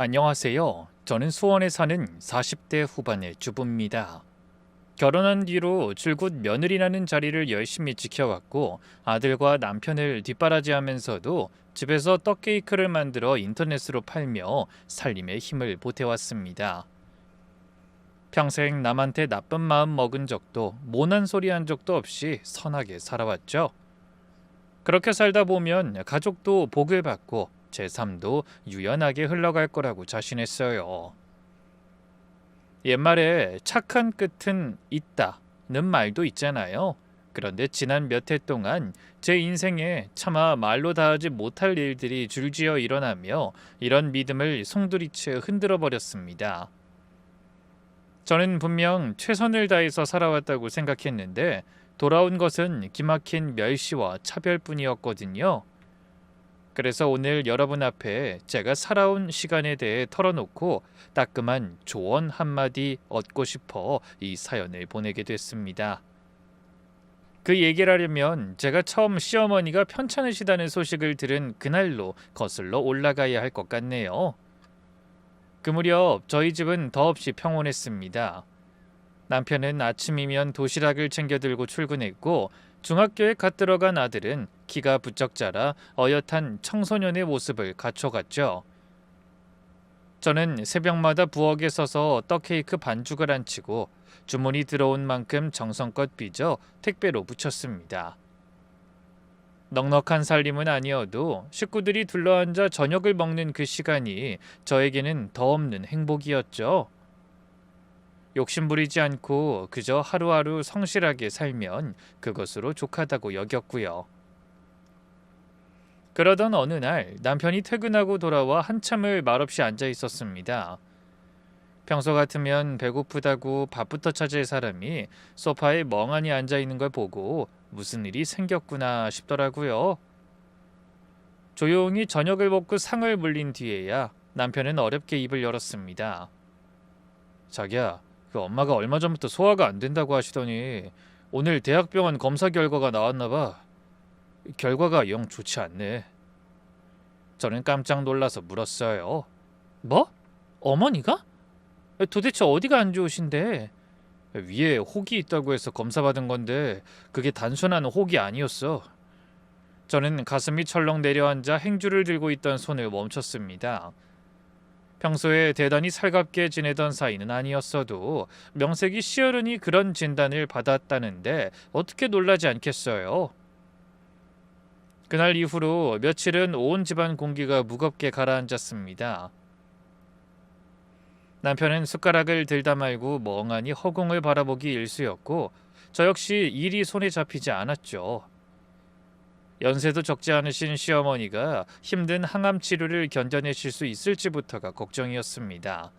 안녕하세요. 저는 수원에 사는 40대 후반의 주부입니다. 결혼한 뒤로 줄곧 며느리라는 자리를 열심히 지켜왔고 아들과 남편을 뒷바라지하면서도 집에서 떡 케이크를 만들어 인터넷으로 팔며 살림에 힘을 보태왔습니다. 평생 남한테 나쁜 마음 먹은 적도 모난 소리 한 적도 없이 선하게 살아왔죠. 그렇게 살다 보면 가족도 복을 받고 제 삶도 유연하게 흘러갈 거라고 자신했어요. 옛말에 착한 끝은 있다는 말도 있잖아요. 그런데 지난 몇 해 동안 제 인생에 차마 말로 다 하지 못할 일들이 줄지어 일어나며 이런 믿음을 송두리째 흔들어 버렸습니다. 저는 분명 최선을 다해서 살아왔다고 생각했는데 돌아온 것은 기막힌 멸시와 차별뿐이었거든요. 그래서 오늘 여러분 앞에 제가 살아온 시간에 대해 털어놓고 따끔한 조언 한마디 얻고 싶어 이 사연을 보내게 됐습니다. 그 얘기를 하려면 제가 처음 시어머니가 편찮으시다는 소식을 들은 그날로 거슬러 올라가야 할 것 같네요. 그 무렵 저희 집은 더없이 평온했습니다. 남편은 아침이면 도시락을 챙겨 들고 출근했고 중학교에 갓 들어간 아들은 키가 부쩍 자라 어엿한 청소년의 모습을 갖춰갔죠. 저는 새벽마다 부엌에 서서 떡케이크 반죽을 안 치고 주문이 들어온 만큼 정성껏 빚어 택배로 붙였습니다. 넉넉한 살림은 아니어도 식구들이 둘러앉아 저녁을 먹는 그 시간이 저에게는 더없는 행복이었죠. 욕심부리지 않고 그저 하루하루 성실하게 살면 그것으로 족하다고 여겼고요. 그러던 어느 날 남편이 퇴근하고 돌아와 한참을 말없이 앉아 있었습니다. 평소 같으면 배고프다고 밥부터 찾을 사람이 소파에 멍하니 앉아 있는 걸 보고 무슨 일이 생겼구나 싶더라고요. 조용히 저녁을 먹고 상을 물린 뒤에야 남편은 어렵게 입을 열었습니다. 자기야, 그 엄마가 얼마 전부터 소화가 안 된다고 하시더니 오늘 대학병원 검사 결과가 나왔나 봐. 결과가 영 좋지 않네. 저는 깜짝 놀라서 물었어요. 뭐? 어머니가? 도대체 어디가 안 좋으신데? 위에 혹이 있다고 해서 검사받은 건데 그게 단순한 혹이 아니었어. 저는 가슴이 철렁 내려앉아 행주를 들고 있던 손을 멈췄습니다. 평소에 대단히 살갑게 지내던 사이는 아니었어도 명색이 시어른이 그런 진단을 받았다는데 어떻게 놀라지 않겠어요? 그날 이후로 며칠은 온 집안 공기가 무겁게 가라앉았습니다. 남편은 숟가락을 들다 말고 멍하니 허공을 바라보기 일쑤였고 저 역시 일이 손에 잡히지 않았죠. 연세도 적지 않으신 시어머니가 힘든 항암 치료를 견뎌내실 수 있을지부터가 걱정이었습니다.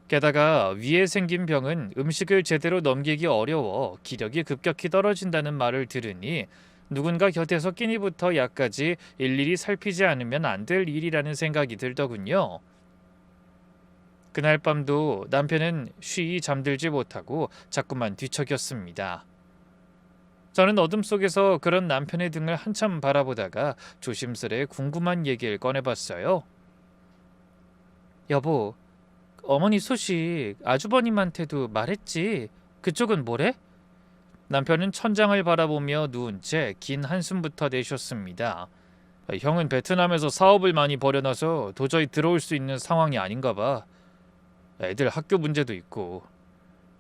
게다가 위에 생긴 병은 음식을 제대로 넘기기 어려워 기력이 급격히 떨어진다는 말을 들으니 누군가 곁에서 끼니부터 약까지 일일이 살피지 않으면 안 될 일이라는 생각이 들더군요. 그날 밤도 남편은 쉬이 잠들지 못하고 자꾸만 뒤척였습니다. 저는 어둠 속에서 그런 남편의 등을 한참 바라보다가 조심스레 궁금한 얘기를 꺼내봤어요. 여보, 어머니 소식 아주버님한테도 말했지? 그쪽은 뭐래? 남편은 천장을 바라보며 누운 채 긴 한숨부터 내셨습니다. 형은 베트남에서 사업을 많이 벌여놔서 도저히 들어올 수 있는 상황이 아닌가 봐. 애들 학교 문제도 있고.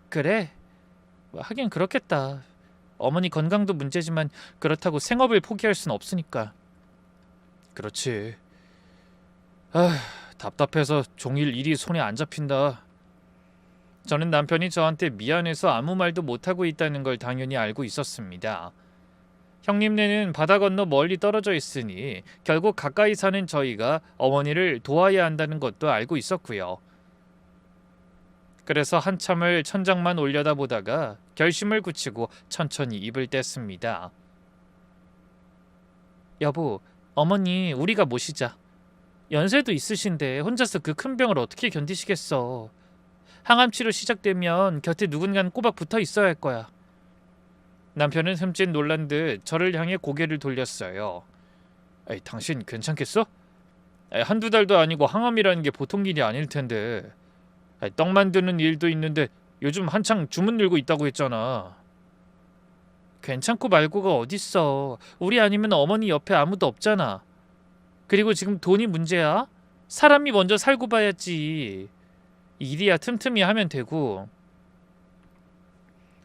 그래? 하긴 그렇겠다. 어머니 건강도 문제지만 그렇다고 생업을 포기할 순 없으니까. 그렇지. 답답해서 종일 일이 손에 안 잡힌다. 저는 남편이 저한테 미안해서 아무 말도 못하고 있다는 걸 당연히 알고 있었습니다. 형님네는 바다 건너 멀리 떨어져 있으니 결국 가까이 사는 저희가 어머니를 도와야 한다는 것도 알고 있었고요. 그래서 한참을 천장만 올려다보다가 결심을 굳히고 천천히 입을 뗐습니다. 여보, 어머니 우리가 모시자. 연세도 있으신데 혼자서 그 큰 병을 어떻게 견디시겠어. 항암치료 시작되면 곁에 누군가는 꼬박 붙어 있어야 할 거야. 남편은 흠칫 놀란 듯 저를 향해 고개를 돌렸어요. 에이, 당신 괜찮겠어? 한두 달도 아니고 항암이라는 게 보통 일이 아닐 텐데. 떡 만드는 일도 있는데 요즘 한창 주문 늘고 있다고 했잖아. 괜찮고 말고가 어딨어. 우리 아니면 어머니 옆에 아무도 없잖아. 그리고 지금 돈이 문제야? 사람이 먼저 살고 봐야지. 일이야 틈틈이 하면 되고.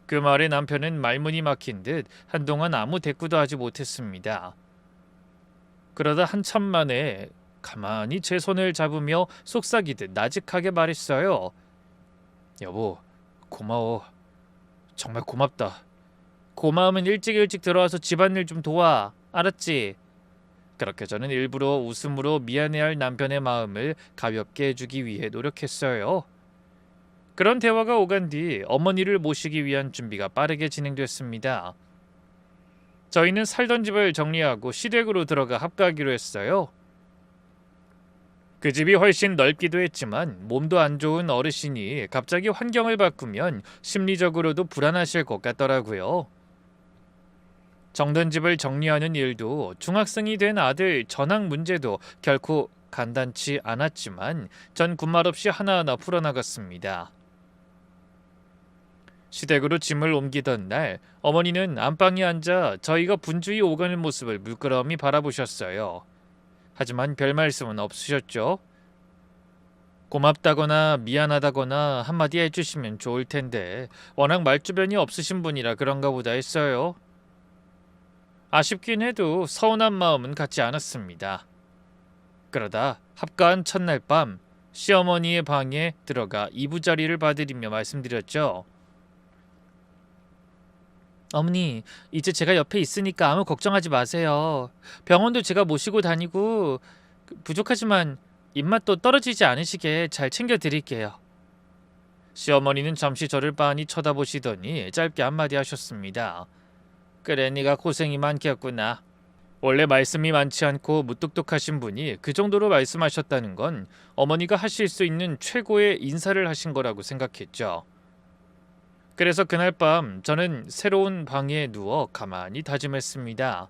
그 말에 남편은 말문이 막힌 듯 한동안 아무 대꾸도 하지 못했습니다. 그러다 한참 만에 가만히 제 손을 잡으며 속삭이듯 나직하게 말했어요. 여보, 고마워. 정말 고맙다. 고마우면 일찍 들어와서 집안일 좀 도와. 알았지? 그렇게 저는 일부러 웃음으로 미안해할 남편의 마음을 가볍게 해주기 위해 노력했어요. 그런 대화가 오간 뒤 어머니를 모시기 위한 준비가 빠르게 진행됐습니다. 저희는 살던 집을 정리하고 시댁으로 들어가 합가하기로 했어요. 그 집이 훨씬 넓기도 했지만 몸도 안 좋은 어르신이 갑자기 환경을 바꾸면 심리적으로도 불안하실 것 같더라고요. 정든 집을 정리하는 일도 중학생이 된 아들 전학 문제도 결코 간단치 않았지만 전 군말 없이 하나하나 풀어나갔습니다. 시댁으로 짐을 옮기던 날 어머니는 안방에 앉아 저희가 분주히 오가는 모습을 물끄러미 바라보셨어요. 하지만 별 말씀은 없으셨죠. 고맙다거나 미안하다거나 한마디 해주시면 좋을 텐데 워낙 말주변이 없으신 분이라 그런가 보다 했어요. 아쉽긴 해도 서운한 마음은 갖지 않았습니다. 그러다 합가한 첫날 밤 시어머니의 방에 들어가 이부자리를 봐드리며 말씀드렸죠. 어머니, 이제 제가 옆에 있으니까 아무 걱정하지 마세요. 병원도 제가 모시고 다니고 부족하지만 입맛도 떨어지지 않으시게 잘 챙겨드릴게요. 시어머니는 잠시 저를 빤히 쳐다보시더니 짧게 한마디 하셨습니다. 그래, 네가 고생이 많겠구나. 원래 말씀이 많지 않고 무뚝뚝하신 분이 그 정도로 말씀하셨다는 건 어머니가 하실 수 있는 최고의 인사를 하신 거라고 생각했죠. 그래서 그날 밤 저는 새로운 방에 누워 가만히 다짐했습니다.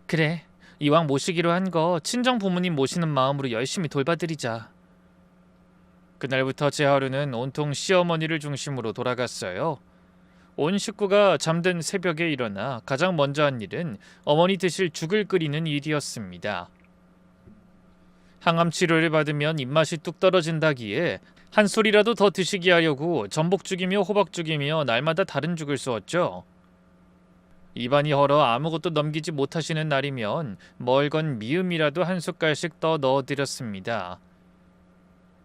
그래, 이왕 모시기로 한 거 친정 부모님 모시는 마음으로 열심히 돌봐드리자. 그날부터 제 하루는 온통 시어머니를 중심으로 돌아갔어요. 온 식구가 잠든 새벽에 일어나 가장 먼저 한 일은 어머니 드실 죽을 끓이는 일이었습니다. 항암 치료를 받으면 입맛이 뚝 떨어진다기에 한 술이라도 더 드시게 하려고 전복죽이며 호박죽이며 날마다 다른 죽을 쏘았죠. 입안이 헐어 아무것도 넘기지 못하시는 날이면 멀건 미음이라도 한 숟갈씩 떠 넣어드렸습니다.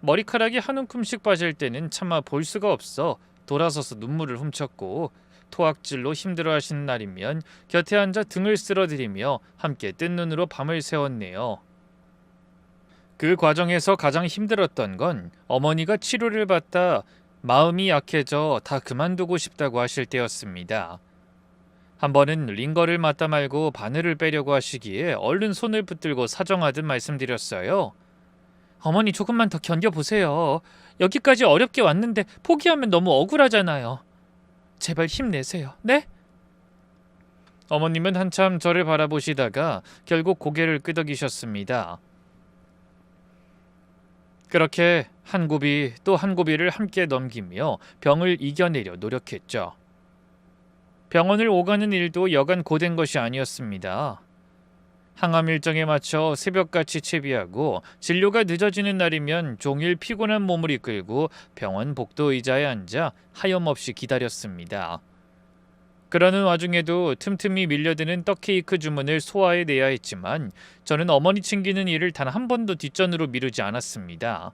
머리카락이 한 움큼씩 빠질 때는 차마 볼 수가 없어 돌아서서 눈물을 훔쳤고 토악질로 힘들어하시는 날이면 곁에 앉아 등을 쓸어드리며 함께 뜬 눈으로 밤을 새웠네요. 그 과정에서 가장 힘들었던 건 어머니가 치료를 받다 마음이 약해져 다 그만두고 싶다고 하실 때였습니다. 한 번은 링거를 맞다 말고 바늘을 빼려고 하시기에 얼른 손을 붙들고 사정하듯 말씀드렸어요. 어머니 조금만 더 견뎌보세요. 여기까지 어렵게 왔는데 포기하면 너무 억울하잖아요. 제발 힘내세요. 네? 어머님은 한참 저를 바라보시다가 결국 고개를 끄덕이셨습니다. 그렇게 한 고비 또 한 고비를 함께 넘기며 병을 이겨내려 노력했죠. 병원을 오가는 일도 여간 고된 것이 아니었습니다. 항암 일정에 맞춰 새벽같이 채비하고 진료가 늦어지는 날이면 종일 피곤한 몸을 이끌고 병원 복도 의자에 앉아 하염없이 기다렸습니다. 그러는 와중에도 틈틈이 밀려드는 떡케이크 주문을 소화해내야 했지만 저는 어머니 챙기는 일을 단 한 번도 뒷전으로 미루지 않았습니다.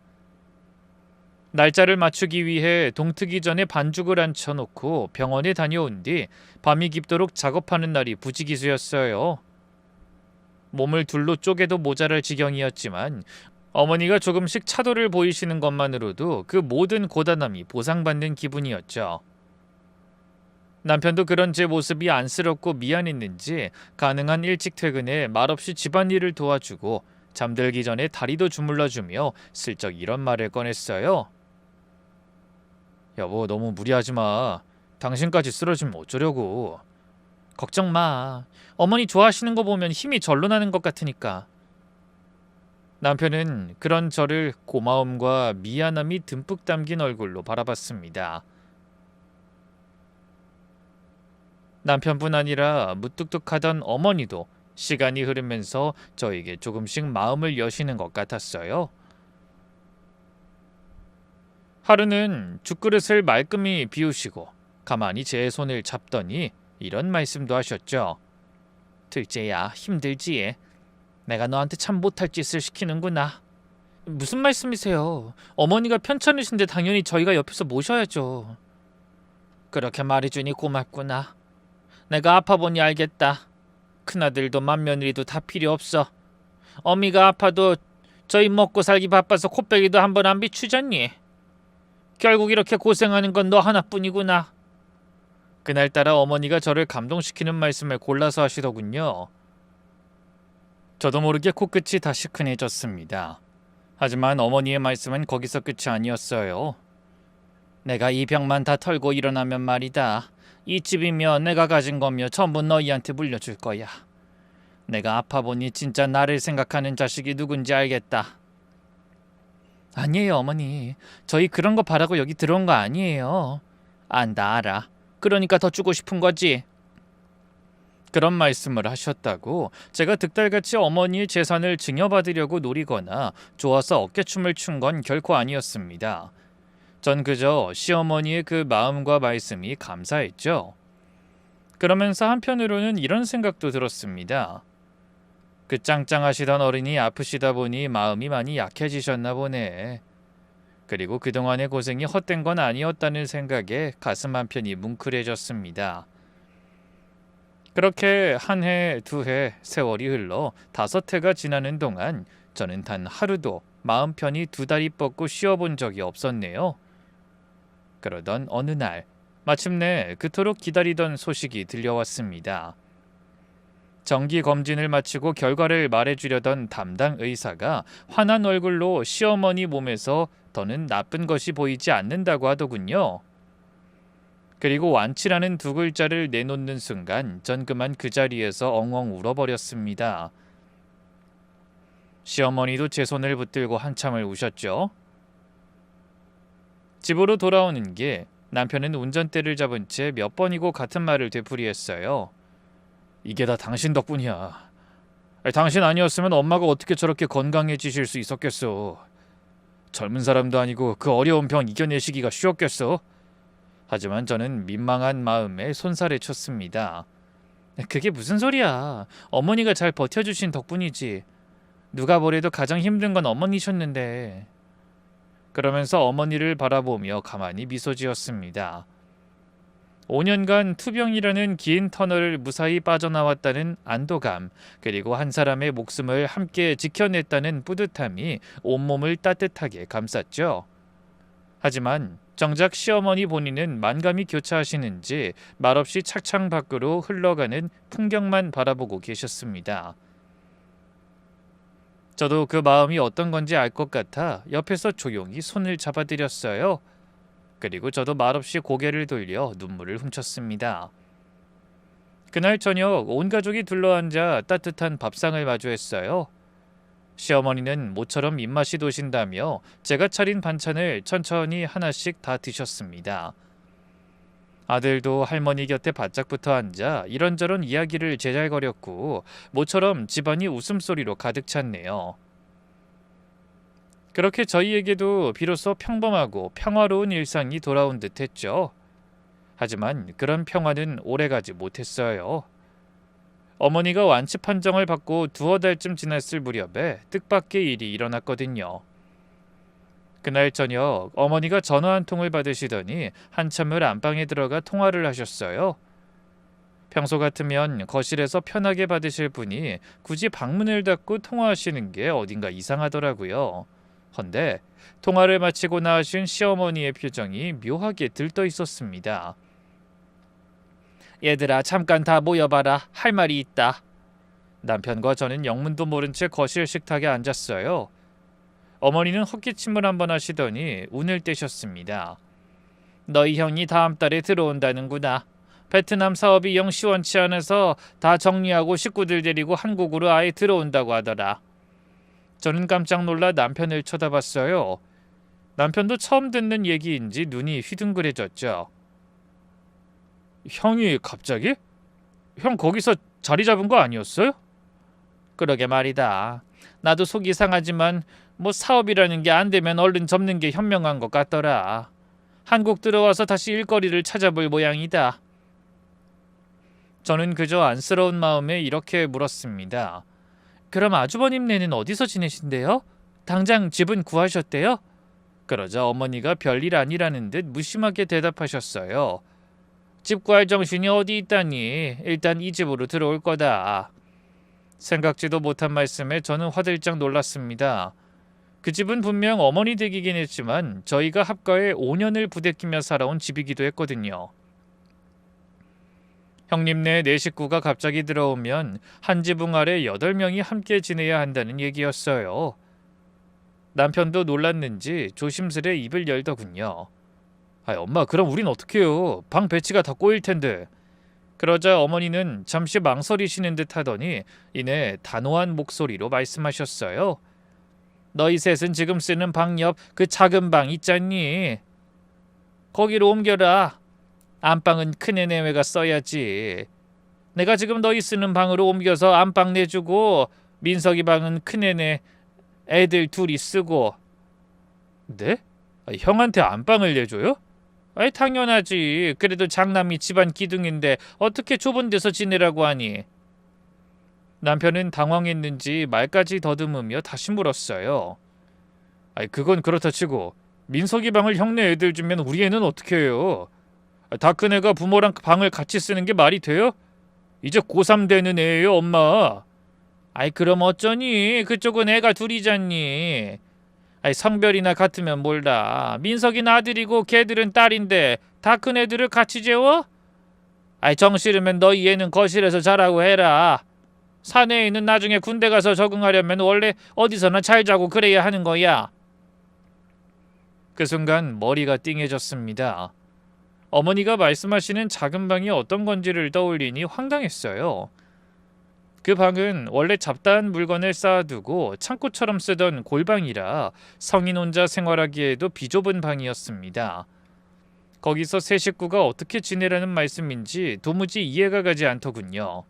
날짜를 맞추기 위해 동트기 전에 반죽을 앉혀놓고 병원에 다녀온 뒤 밤이 깊도록 작업하는 날이 부지기수였어요. 몸을 둘로 쪼개도 모자랄 지경이었지만 어머니가 조금씩 차도를 보이시는 것만으로도 그 모든 고단함이 보상받는 기분이었죠. 남편도 그런 제 모습이 안쓰럽고 미안했는지 가능한 일찍 퇴근해 말없이 집안일을 도와주고 잠들기 전에 다리도 주물러주며 슬쩍 이런 말을 꺼냈어요. 여보, 너무 무리하지 마. 당신까지 쓰러지면 어쩌려고. 걱정 마. 어머니 좋아하시는 거 보면 힘이 절로 나는 것 같으니까. 남편은 그런 저를 고마움과 미안함이 듬뿍 담긴 얼굴로 바라봤습니다. 남편뿐 아니라 무뚝뚝하던 어머니도 시간이 흐르면서 저에게 조금씩 마음을 여시는 것 같았어요. 하루는 죽그릇을 말끔히 비우시고 가만히 제 손을 잡더니 이런 말씀도 하셨죠. 둘째야, 힘들지? 내가 너한테 참 못할 짓을 시키는구나. 무슨 말씀이세요? 어머니가 편찮으신데 당연히 저희가 옆에서 모셔야죠. 그렇게 말해주니 고맙구나. 내가 아파 보니 알겠다. 큰아들도 맏며느리도 다 필요 없어. 어미가 아파도 저희 먹고 살기 바빠서 코빼기도 한 번 안 비추잖니. 결국 이렇게 고생하는 건 너 하나뿐이구나. 그날따라 어머니가 저를 감동시키는 말씀을 골라서 하시더군요. 저도 모르게 코끝이 다 시큰해졌습니다. 하지만 어머니의 말씀은 거기서 끝이 아니었어요. 내가 이 병만 다 털고 일어나면 말이다. 이 집이며 내가 가진 거며 전부 너희한테 물려줄 거야. 내가 아파 보니 진짜 나를 생각하는 자식이 누군지 알겠다. 아니에요, 어머니. 저희 그런 거 바라고 여기 들어온 거 아니에요. 안다, 알아. 그러니까 더 주고 싶은 거지. 그런 말씀을 하셨다고 제가 득달같이 어머니의 재산을 증여받으려고 노리거나 좋아서 어깨춤을 춘 건 결코 아니었습니다. 전 그저 시어머니의 그 마음과 말씀이 감사했죠. 그러면서 한편으로는 이런 생각도 들었습니다. 그 짱짱하시던 어른이 아프시다 보니 마음이 많이 약해지셨나 보네. 그리고 그동안의 고생이 헛된 건 아니었다는 생각에 가슴 한편이 뭉클해졌습니다. 그렇게 한 해, 두 해 세월이 흘러 5해가 지나는 동안 저는 단 하루도 마음 편히 두 다리 뻗고 쉬어본 적이 없었네요. 그러던 어느 날 마침내 그토록 기다리던 소식이 들려왔습니다. 정기 검진을 마치고 결과를 말해주려던 담당 의사가 환한 얼굴로 시어머니 몸에서 더는 나쁜 것이 보이지 않는다고 하더군요. 그리고 완치라는 두 글자를 내놓는 순간 전 그만 그 자리에서 엉엉 울어버렸습니다. 시어머니도 제 손을 붙들고 한참을 우셨죠. 집으로 돌아오는 길 남편은 운전대를 잡은 채 몇 번이고 같은 말을 되풀이했어요. 이게 다 당신 덕분이야. 당신 아니었으면 엄마가 어떻게 저렇게 건강해지실 수 있었겠어. 젊은 사람도 아니고 그 어려운 병 이겨내시기가 쉬웠겠어. 하지만 저는 민망한 마음에 손살에 쳤습니다. 그게 무슨 소리야. 어머니가 잘 버텨주신 덕분이지. 누가 뭐래도 가장 힘든 건 어머니셨는데. 그러면서 어머니를 바라보며 가만히 미소 지었습니다. 5년간 투병이라는 긴 터널을 무사히 빠져나왔다는 안도감, 그리고 한 사람의 목숨을 함께 지켜냈다는 뿌듯함이 온몸을 따뜻하게 감쌌죠. 하지만 정작 시어머니 본인은 만감이 교차하시는지 말없이 착창 밖으로 흘러가는 풍경만 바라보고 계셨습니다. 저도 그 마음이 어떤 건지 알 것 같아 옆에서 조용히 손을 잡아드렸어요. 그리고 저도 말없이 고개를 돌려 눈물을 훔쳤습니다. 그날 저녁 온 가족이 둘러앉아 따뜻한 밥상을 마주했어요. 시어머니는 모처럼 입맛이 도신다며 제가 차린 반찬을 천천히 하나씩 다 드셨습니다. 아들도 할머니 곁에 바짝 붙어 앉아 이런저런 이야기를 제잘거렸고 모처럼 집안이 웃음소리로 가득 찼네요. 그렇게 저희에게도 비로소 평범하고 평화로운 일상이 돌아온 듯 했죠. 하지만 그런 평화는 오래가지 못했어요. 어머니가 완치 판정을 받고 두어 달쯤 지났을 무렵에 뜻밖의 일이 일어났거든요. 그날 저녁 어머니가 전화 한 통을 받으시더니 한참을 안방에 들어가 통화를 하셨어요. 평소 같으면 거실에서 편하게 받으실 분이 굳이 방문을 닫고 통화하시는 게 어딘가 이상하더라고요. 헌데 통화를 마치고 나으신 시어머니의 표정이 묘하게 들떠 있었습니다. 얘들아, 잠깐 다 모여봐라. 할 말이 있다. 남편과 저는 영문도 모른 채 거실 식탁에 앉았어요. 어머니는 헛기침을 한번 하시더니 운을 떼셨습니다. 너희 형이 다음 달에 들어온다는구나. 베트남 사업이 영 시원치 않아서 다 정리하고 식구들 데리고 한국으로 아예 들어온다고 하더라. 저는 깜짝 놀라 남편을 쳐다봤어요. 남편도 처음 듣는 얘기인지 눈이 휘둥그레졌죠. 형이 갑자기? 형 거기서 자리 잡은 거 아니었어요? 그러게 말이다. 나도 속이 상하지만 뭐 사업이라는 게 안 되면 얼른 접는 게 현명한 것 같더라. 한국 들어와서 다시 일거리를 찾아볼 모양이다. 저는 그저 안쓰러운 마음에 이렇게 물었습니다. 그럼 아주버님네는 어디서 지내신대요? 당장 집은 구하셨대요? 그러자 어머니가 별일 아니라는 듯 무심하게 대답하셨어요. 집 구할 정신이 어디 있다니. 일단 이 집으로 들어올 거다. 생각지도 못한 말씀에 저는 화들짝 놀랐습니다. 그 집은 분명 어머니 댁이긴 했지만 저희가 합가에 5년을 부대끼며 살아온 집이기도 했거든요. 형님네 네 식구가 갑자기 들어오면 한 지붕 아래 8명이 함께 지내야 한다는 얘기였어요. 남편도 놀랐는지 조심스레 입을 열더군요. 엄마, 그럼 우린 어떡해요? 방 배치가 다 꼬일 텐데. 그러자 어머니는 잠시 망설이시는 듯 하더니 이내 단호한 목소리로 말씀하셨어요. 너희 셋은 지금 쓰는 방 옆 그 작은 방 있잖니? 거기로 옮겨라. 안방은 큰애 내외가 써야지. 내가 지금 너희 쓰는 방으로 옮겨서 안방 내주고 민석이 방은 큰애네 애들 둘이 쓰고. 네? 형한테 안방을 내줘요? 당연하지. 그래도 장남이 집안 기둥인데 어떻게 좁은 데서 지내라고 하니? 남편은 당황했는지 말까지 더듬으며 다시 물었어요. 그건 그렇다 치고 민석이 방을 형네 애들 주면 우리 애는 어떻게 해요? 다 큰 애가 부모랑 방을 같이 쓰는 게 말이 돼요? 이제 고3 되는 애예요, 엄마. 그럼 어쩌니? 그쪽은 애가 둘이잖니. 성별이나 같으면 몰라. 민석이는 아들이고 걔들은 딸인데 다 큰 애들을 같이 재워? 정 싫으면 너희 애는 거실에서 자라고 해라. 사내에는 나중에 군대 가서 적응하려면 원래 어디서나 잘 자고 그래야 하는 거야. 그 순간 머리가 띵해졌습니다. 어머니가 말씀하시는 작은 방이 어떤 건지를 떠올리니 황당했어요. 그 방은 원래 잡다한 물건을 쌓아두고 창고처럼 쓰던 골방이라 성인 혼자 생활하기에도 비좁은 방이었습니다. 거기서 세 식구가 어떻게 지내라는 말씀인지 도무지 이해가 가지 않더군요.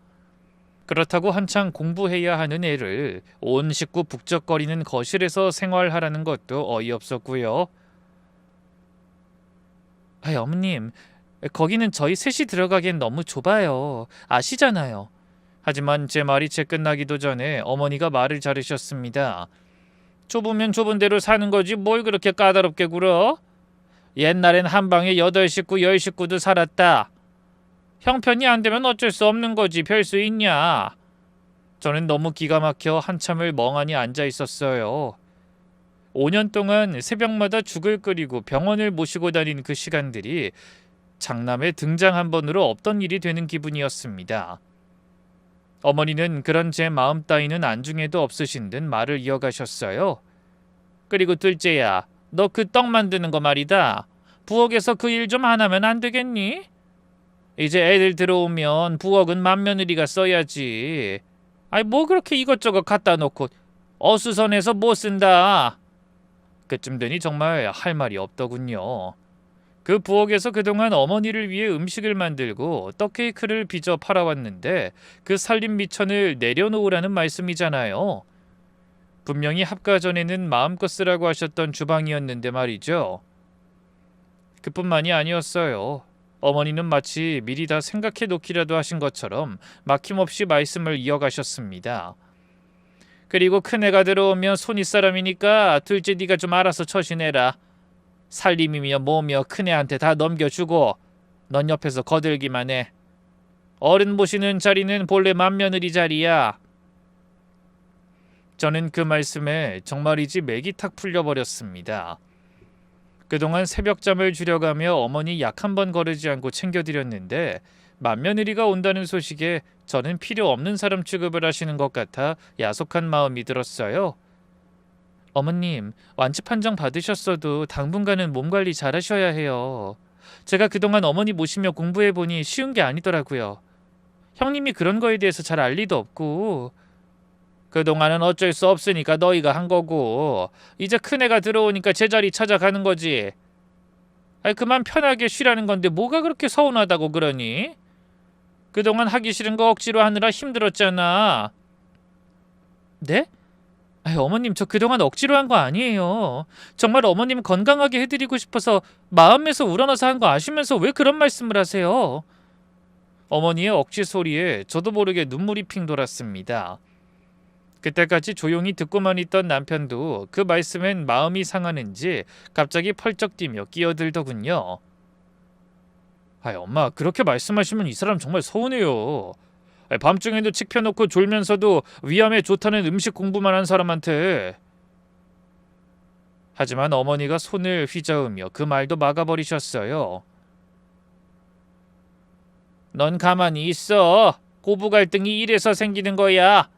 그렇다고 한창 공부해야 하는 애를 온 식구 북적거리는 거실에서 생활하라는 것도 어이없었고요. 어머님, 거기는 저희 셋이 들어가기엔 너무 좁아요. 아시잖아요. 하지만 제 말이 채 끝나기도 전에 어머니가 말을 자르셨습니다. 좁으면 좁은 대로 사는 거지 뭘 그렇게 까다롭게 굴어? 옛날엔 한 방에 8식구, 10식구도 살았다. 형편이 안 되면 어쩔 수 없는 거지 별 수 있냐. 저는 너무 기가 막혀 한참을 멍하니 앉아 있었어요. 5년 동안 새벽마다 죽을 끓이고 병원을 모시고 다닌 그 시간들이 장남의 등장 한 번으로 없던 일이 되는 기분이었습니다. 어머니는 그런 제 마음 따위는 안중에도 없으신 듯 말을 이어가셨어요. 그리고 둘째야, 너 그 떡 만드는 거 말이다. 부엌에서 그 일 좀 안 하면 안 되겠니? 이제 애들 들어오면 부엌은 맏며느리가 써야지. 뭐 그렇게 이것저것 갖다 놓고 어수선해서 못 쓴다. 그쯤 되니 정말 할 말이 없더군요. 그 부엌에서 그동안 어머니를 위해 음식을 만들고 떡케이크를 빚어 팔아왔는데 그 살림 미천을 내려놓으라는 말씀이잖아요. 분명히 합가 전에는 마음껏 쓰라고 하셨던 주방이었는데 말이죠. 그뿐만이 아니었어요. 어머니는 마치 미리 다 생각해 놓기라도 하신 것처럼 막힘없이 말씀을 이어가셨습니다. 그리고 큰애가 들어오면 손윗사람이니까 둘째 네가 좀 알아서 처신해라. 살림이며 뭐며 큰애한테 다 넘겨주고 넌 옆에서 거들기만 해. 어른 모시는 자리는 본래 맏며느리 자리야. 저는 그 말씀에 정말이지 맥이 탁 풀려버렸습니다. 그동안 새벽잠을 줄여가며 어머니 약 한 번 거르지 않고 챙겨드렸는데 맏며느리가 온다는 소식에 저는 필요 없는 사람 취급을 하시는 것 같아 야속한 마음이 들었어요. 어머님, 완치 판정 받으셨어도 당분간은 몸 관리 잘하셔야 해요. 제가 그동안 어머니 모시며 공부해보니 쉬운 게 아니더라고요. 형님이 그런 거에 대해서 잘 알 리도 없고. 그동안은 어쩔 수 없으니까 너희가 한 거고 이제 큰애가 들어오니까 제자리 찾아가는 거지. 아이 그만 편하게 쉬라는 건데 뭐가 그렇게 서운하다고 그러니? 그동안 하기 싫은 거 억지로 하느라 힘들었잖아. 네? 아이 어머님 저 그동안 억지로 한 거 아니에요. 정말 어머님 건강하게 해드리고 싶어서 마음에서 우러나서 한 거 아시면서 왜 그런 말씀을 하세요? 어머니의 억지 소리에 저도 모르게 눈물이 핑 돌았습니다. 그때까지 조용히 듣고만 있던 남편도 그 말씀엔 마음이 상하는지 갑자기 펄쩍 뛰며 끼어들더군요. 아이 엄마 그렇게 말씀하시면 이 사람 정말 서운해요. 밤중에도 칙 펴놓고 졸면서도 위암에 좋다는 음식 공부만 한 사람한테. 하지만 어머니가 손을 휘저으며 그 말도 막아버리셨어요. 넌 가만히 있어. 고부 갈등이 이래서 생기는 거야.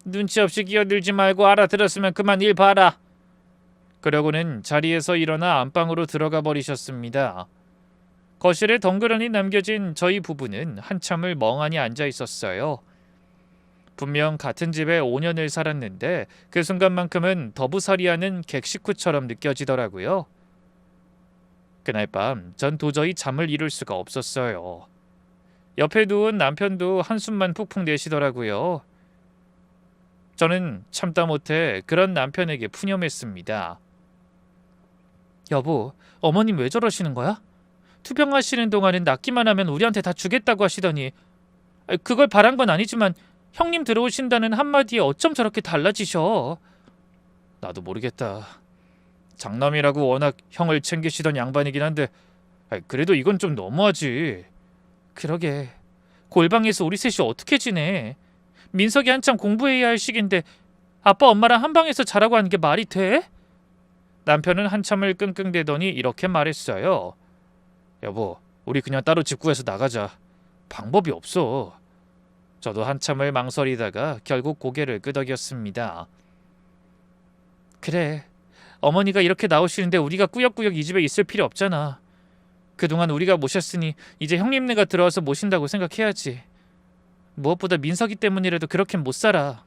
눈치 없이 끼어들지 말고 알아들었으면 그만 일 봐라. 그러고는 자리에서 일어나 안방으로 들어가 버리셨습니다. 거실에 덩그러니 남겨진 저희 부부는 한참을 멍하니 앉아 있었어요. 분명 같은 집에 5년을 살았는데 그 순간만큼은 더부살이하는 객식구처럼 느껴지더라고요. 그날 밤 전 도저히 잠을 이룰 수가 없었어요. 옆에 누운 남편도 한숨만 푹푹 내쉬더라고요. 저는 참다 못해 그런 남편에게 푸념했습니다. 여보, 어머님 왜 저러시는 거야? 투병하시는 동안은 낫기만 하면 우리한테 다 주겠다고 하시더니 그걸 바란 건 아니지만 형님 들어오신다는 한마디에 어쩜 저렇게 달라지셔? 나도 모르겠다. 장남이라고 워낙 형을 챙기시던 양반이긴 한데 그래도 이건 좀 너무하지. 그러게. 골방에서 우리 셋이 어떻게 지내? 민석이 한참 공부해야 할 시기인데 아빠 엄마랑 한 방에서 자라고 하는 게 말이 돼? 남편은 한참을 끙끙대더니 이렇게 말했어요. 여보, 우리 그냥 따로 집 구해서 나가자. 방법이 없어. 저도 한참을 망설이다가 결국 고개를 끄덕였습니다. 그래. 어머니가 이렇게 나오시는데 우리가 꾸역꾸역 이 집에 있을 필요 없잖아. 그동안 우리가 모셨으니 이제 형님네가 들어와서 모신다고 생각해야지. 무엇보다 민석이 때문이라도 그렇게는 못 살아.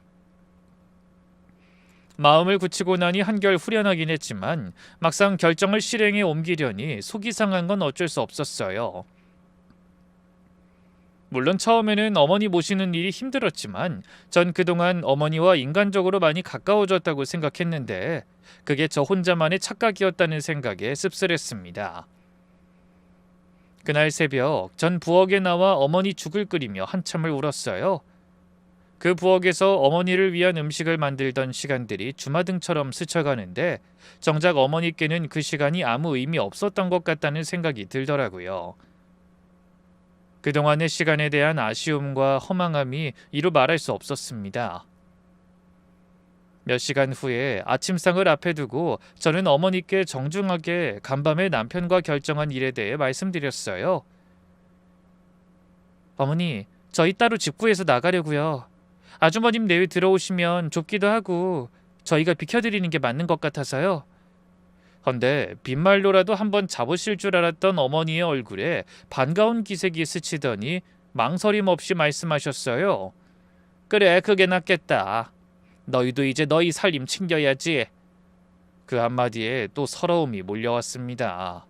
마음을 굳히고 나니 한결 후련하긴 했지만 막상 결정을 실행에 옮기려니 속이 상한 건 어쩔 수 없었어요. 물론 처음에는 어머니 모시는 일이 힘들었지만 전 그동안 어머니와 인간적으로 많이 가까워졌다고 생각했는데 그게 저 혼자만의 착각이었다는 생각에 씁쓸했습니다. 그날 새벽 전 부엌에 나와 어머니 죽을 끓이며 한참을 울었어요. 그 부엌에서 어머니를 위한 음식을 만들던 시간들이 주마등처럼 스쳐가는데 정작 어머니께는 그 시간이 아무 의미 없었던 것 같다는 생각이 들더라고요. 그동안의 시간에 대한 아쉬움과 허망함이 이루 말할 수 없었습니다. 몇 시간 후에 아침상을 앞에 두고 저는 어머니께 정중하게 간밤에 남편과 결정한 일에 대해 말씀드렸어요. 어머니, 저희 따로 집 구해서 나가려고요. 아주머님 내외 들어오시면 좁기도 하고 저희가 비켜드리는 게 맞는 것 같아서요. 헌데 빈말로라도 한번 잡으실 줄 알았던 어머니의 얼굴에 반가운 기색이 스치더니 망설임 없이 말씀하셨어요. 그래, 그게 낫겠다. 너희도 이제 너희 살림 챙겨야지. 그 한마디에 또 서러움이 몰려왔습니다.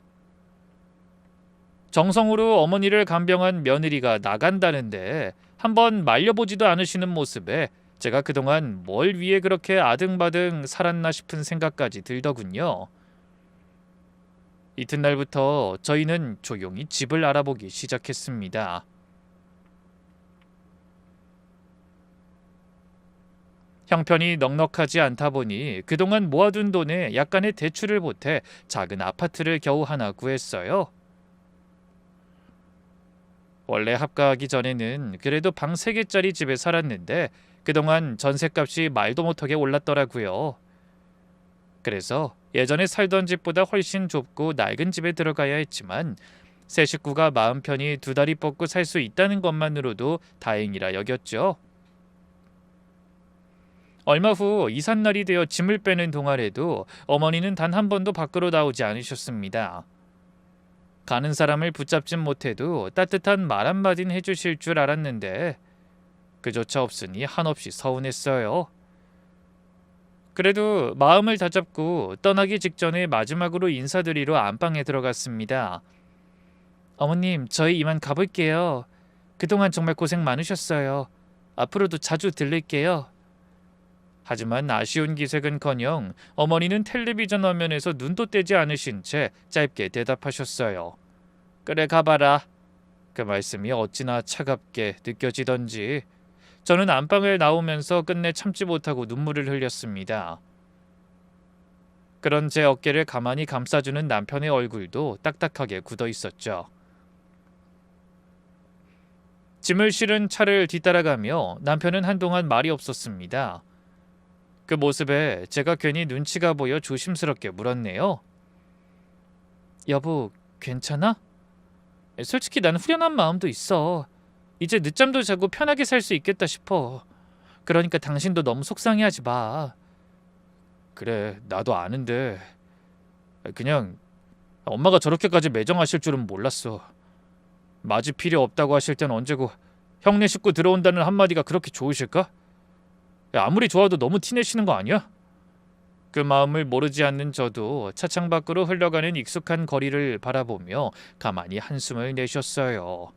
정성으로 어머니를 간병한 며느리가 나간다는데 한번 말려보지도 않으시는 모습에 제가 그동안 뭘 위해 그렇게 아등바등 살았나 싶은 생각까지 들더군요. 이튿날부터 저희는 조용히 집을 알아보기 시작했습니다. 형편이 넉넉하지 않다 보니 그동안 모아둔 돈에 약간의 대출을 보태 작은 아파트를 겨우 하나 구했어요. 원래 합가하기 전에는 그래도 방 3개짜리 집에 살았는데 그동안 전셋값이 말도 못하게 올랐더라고요. 그래서 예전에 살던 집보다 훨씬 좁고 낡은 집에 들어가야 했지만 새 식구가 마음 편히 2다리 뻗고 살 수 있다는 것만으로도 다행이라 여겼죠. 얼마 후 이삿날이 되어 짐을 빼는 동안에도 어머니는 단 한 번도 밖으로 나오지 않으셨습니다. 가는 사람을 붙잡진 못해도 따뜻한 말 한마디는 해주실 줄 알았는데 그조차 없으니 한없이 서운했어요. 그래도 마음을 다잡고 떠나기 직전에 마지막으로 인사드리러 안방에 들어갔습니다. 어머님, 저희 이만 가볼게요. 그동안 정말 고생 많으셨어요. 앞으로도 자주 들릴게요. 하지만 아쉬운 기색은커녕 어머니는 텔레비전 화면에서 눈도 떼지 않으신 채 짧게 대답하셨어요. 그래, 가봐라. 그 말씀이 어찌나 차갑게 느껴지던지 저는 안방을 나오면서 끝내 참지 못하고 눈물을 흘렸습니다. 그런 제 어깨를 가만히 감싸주는 남편의 얼굴도 딱딱하게 굳어 있었죠. 짐을 실은 차를 뒤따라가며 남편은 한동안 말이 없었습니다. 그 모습에 제가 괜히 눈치가 보여 조심스럽게 물었네요. 여보, 괜찮아? 솔직히 난 후련한 마음도 있어. 이제 늦잠도 자고 편하게 살 수 있겠다 싶어. 그러니까 당신도 너무 속상해하지 마. 그래, 나도 아는데 그냥 엄마가 저렇게까지 매정하실 줄은 몰랐어. 마지 필요 없다고 하실 땐 언제고 형네 식구 들어온다는 한마디가 그렇게 좋으실까? 아무리 좋아도 너무 티내시는 거 아니야? 그 마음을 모르지 않는 저도 차창 밖으로 흘러가는 익숙한 거리를 바라보며 가만히 한숨을 내쉬었어요.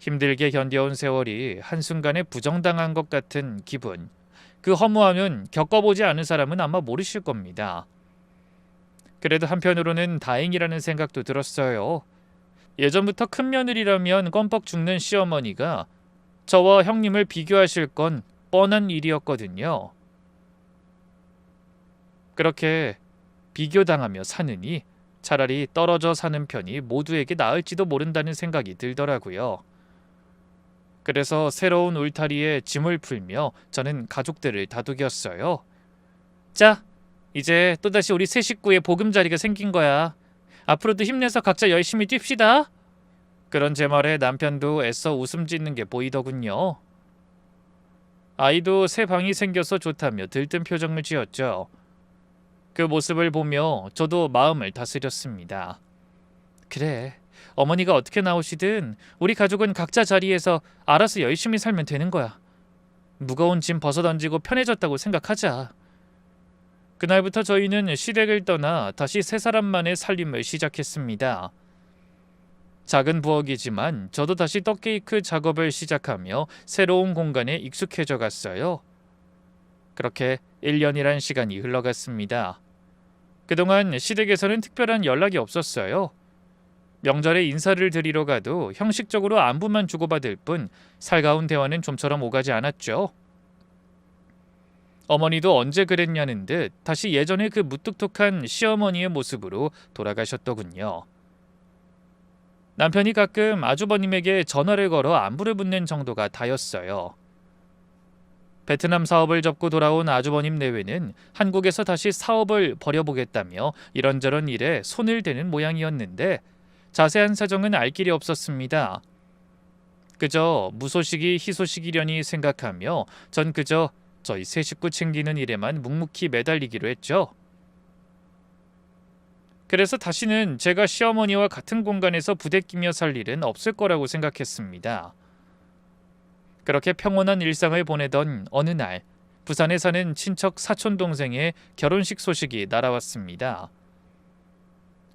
힘들게 견뎌온 세월이 한순간에 부정당한 것 같은 기분. 그 허무함은 겪어보지 않은 사람은 아마 모르실 겁니다. 그래도 한편으로는 다행이라는 생각도 들었어요. 예전부터 큰 며느리라면 껌뻑 죽는 시어머니가 저와 형님을 비교하실 건 뻔한 일이었거든요. 그렇게 비교당하며 사느니 차라리 떨어져 사는 편이 모두에게 나을지도 모른다는 생각이 들더라고요. 그래서 새로운 울타리에 짐을 풀며 저는 가족들을 다독였어요. 자, 이제 또다시 우리 세 식구의 보금자리가 생긴 거야. 앞으로도 힘내서 각자 열심히 뜁시다. 그런 제 말에 남편도 애써 웃음 짓는 게 보이더군요. 아이도 새 방이 생겨서 좋다며 들뜬 표정을 지었죠. 그 모습을 보며 저도 마음을 다스렸습니다. 그래, 어머니가 어떻게 나오시든 우리 가족은 각자 자리에서 알아서 열심히 살면 되는 거야. 무거운 짐 벗어던지고 편해졌다고 생각하자. 그날부터 저희는 시댁을 떠나 다시 세 사람만의 살림을 시작했습니다. 작은 부엌이지만 저도 다시 떡케이크 작업을 시작하며 새로운 공간에 익숙해져 갔어요. 그렇게 1년이란 시간이 흘러갔습니다. 그동안 시댁에서는 특별한 연락이 없었어요. 명절에 인사를 드리러 가도 형식적으로 안부만 주고받을 뿐 살가운 대화는 좀처럼 오가지 않았죠. 어머니도 언제 그랬냐는 듯 다시 예전의 그 무뚝뚝한 시어머니의 모습으로 돌아가셨더군요. 남편이 가끔 아주버님에게 전화를 걸어 안부를 묻는 정도가 다였어요. 베트남 사업을 접고 돌아온 아주버님 내외는 한국에서 다시 사업을 벌여보겠다며 이런저런 일에 손을 대는 모양이었는데 자세한 사정은 알 길이 없었습니다. 그저 무소식이 희소식이려니 생각하며 전 그저 저희 세 식구 챙기는 일에만 묵묵히 매달리기로 했죠. 그래서 다시는 제가 시어머니와 같은 공간에서 부대끼며 살 일은 없을 거라고 생각했습니다. 그렇게 평온한 일상을 보내던 어느 날 부산에 사는 친척 사촌 동생의 결혼식 소식이 날아왔습니다.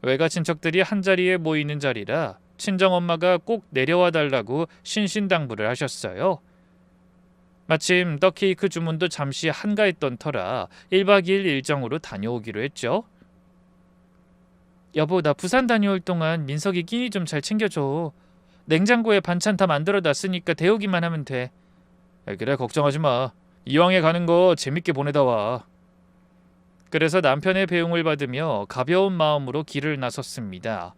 외가 친척들이 한자리에 모이는 자리라 친정엄마가 꼭 내려와 달라고 신신당부를 하셨어요. 마침 떡케이크 주문도 잠시 한가했던 터라 1박 2일 일정으로 다녀오기로 했죠. 여보, 나 부산 다녀올 동안 민석이 끼니 좀 잘 챙겨줘. 냉장고에 반찬 다 만들어놨으니까 데우기만 하면 돼. 그래, 걱정하지 마. 이왕에 가는 거 재밌게 보내다 와. 그래서 남편의 배웅을 받으며 가벼운 마음으로 길을 나섰습니다.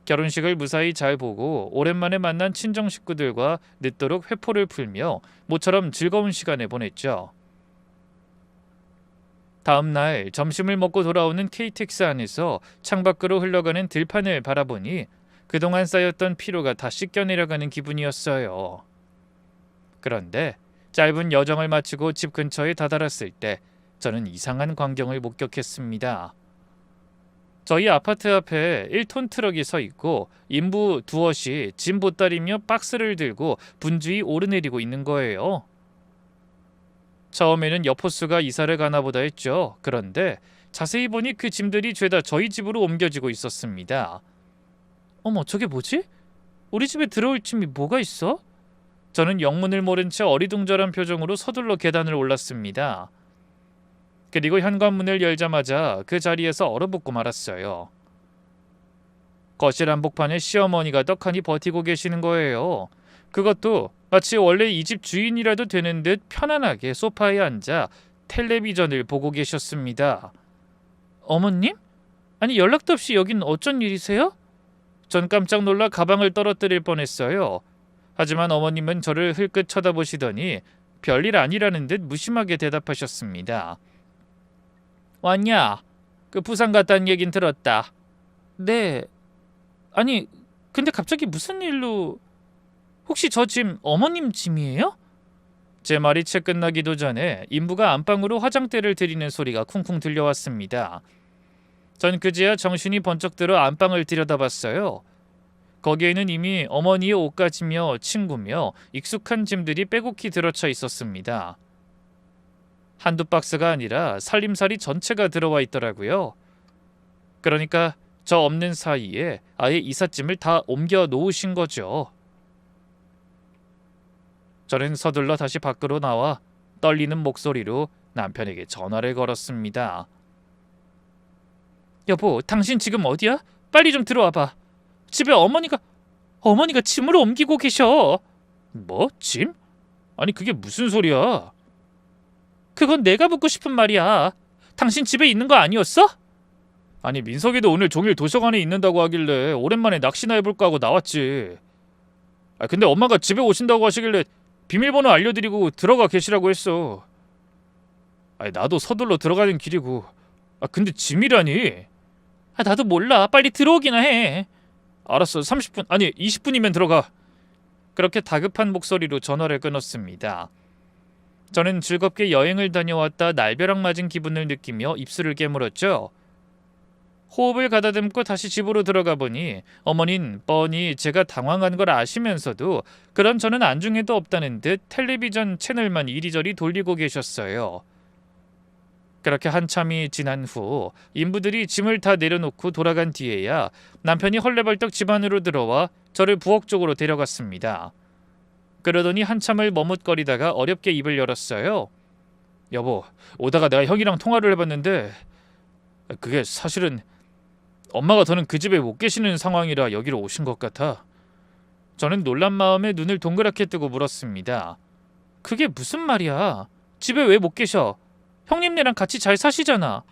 결혼식을 무사히 잘 보고 오랜만에 만난 친정 식구들과 늦도록 회포를 풀며 모처럼 즐거운 시간을 보냈죠. 다음 날 점심을 먹고 돌아오는 KTX 안에서 창밖으로 흘러가는 들판을 바라보니 그동안 쌓였던 피로가 다 씻겨내려가는 기분이었어요. 그런데 짧은 여정을 마치고 집 근처에 다다랐을 때 저는 이상한 광경을 목격했습니다. 저희 아파트 앞에 1톤 트럭이 서 있고 인부 두엇이 짐 보따리며 박스를 들고 분주히 오르내리고 있는 거예요. 처음에는 여포수가 이사를 가나 보다 했죠. 그런데 자세히 보니 그 짐들이 죄다 저희 집으로 옮겨지고 있었습니다. 어머, 저게 뭐지? 우리 집에 들어올 짐이 뭐가 있어? 저는 영문을 모른 채 어리둥절한 표정으로 서둘러 계단을 올랐습니다. 그리고 현관문을 열자마자 그 자리에서 얼어붙고 말았어요. 거실 한복판에 시어머니가 떡하니 버티고 계시는 거예요. 그것도 마치 원래 이 집 주인이라도 되는 듯 편안하게 소파에 앉아 텔레비전을 보고 계셨습니다. 어머님? 아니, 연락도 없이 여긴 어쩐 일이세요? 전 깜짝 놀라 가방을 떨어뜨릴 뻔했어요. 하지만 어머님은 저를 흘끗 쳐다보시더니 별일 아니라는 듯 무심하게 대답하셨습니다. 왔냐? 그 부산 갔다는 얘긴 들었다. 네. 아니, 근데 갑자기 무슨 일로... 혹시 저 짐 어머님 짐이에요? 제 말이 채 끝나기도 전에 인부가 안방으로 화장대를 들이는 소리가 쿵쿵 들려왔습니다. 전 그제야 정신이 번쩍 들어 안방을 들여다봤어요. 거기에는 이미 어머니의 옷가지며 친구며 익숙한 짐들이 빼곡히 들어차 있었습니다. 한두 박스가 아니라 살림살이 전체가 들어와 있더라고요. 그러니까 저 없는 사이에 아예 이삿짐을 다 옮겨 놓으신 거죠. 저는 서둘러 다시 밖으로 나와 떨리는 목소리로 남편에게 전화를 걸었습니다. 여보, 당신 지금 어디야? 빨리 좀 들어와봐. 집에 어머니가 짐을 옮기고 계셔. 뭐? 짐? 아니, 그게 무슨 소리야? 그건 내가 묻고 싶은 말이야. 당신 집에 있는 거 아니었어? 아니, 민석이도 오늘 종일 도서관에 있는다고 하길래 오랜만에 낚시나 해볼까 하고 나왔지. 근데 엄마가 집에 오신다고 하시길래 비밀번호 알려드리고 들어가 계시라고 했어. 나도 서둘러 들어가는 길이고. 근데 짐이라니? 나도 몰라. 빨리 들어오기나 해. 알았어. 30분, 아니 20분이면 들어가. 그렇게 다급한 목소리로 전화를 끊었습니다. 저는 즐겁게 여행을 다녀왔다 날벼락 맞은 기분을 느끼며 입술을 깨물었죠. 호흡을 가다듬고 다시 집으로 들어가 보니 어머닌 뻔히 제가 당황한 걸 아시면서도 그런 저는 안중에도 없다는 듯 텔레비전 채널만 이리저리 돌리고 계셨어요. 그렇게 한참이 지난 후 인부들이 짐을 다 내려놓고 돌아간 뒤에야 남편이 헐레벌떡 집 안으로 들어와 저를 부엌 쪽으로 데려갔습니다. 그러더니 한참을 머뭇거리다가 어렵게 입을 열었어요. 여보, 오다가 내가 형이랑 통화를 해봤는데 그게 사실은 엄마가 더는 그 집에 못 계시는 상황이라 여기로 오신 것 같아. 저는 놀란 마음에 눈을 동그랗게 뜨고 물었습니다. 그게 무슨 말이야? 집에 왜 못 계셔? 형님네랑 같이 잘 사시잖아.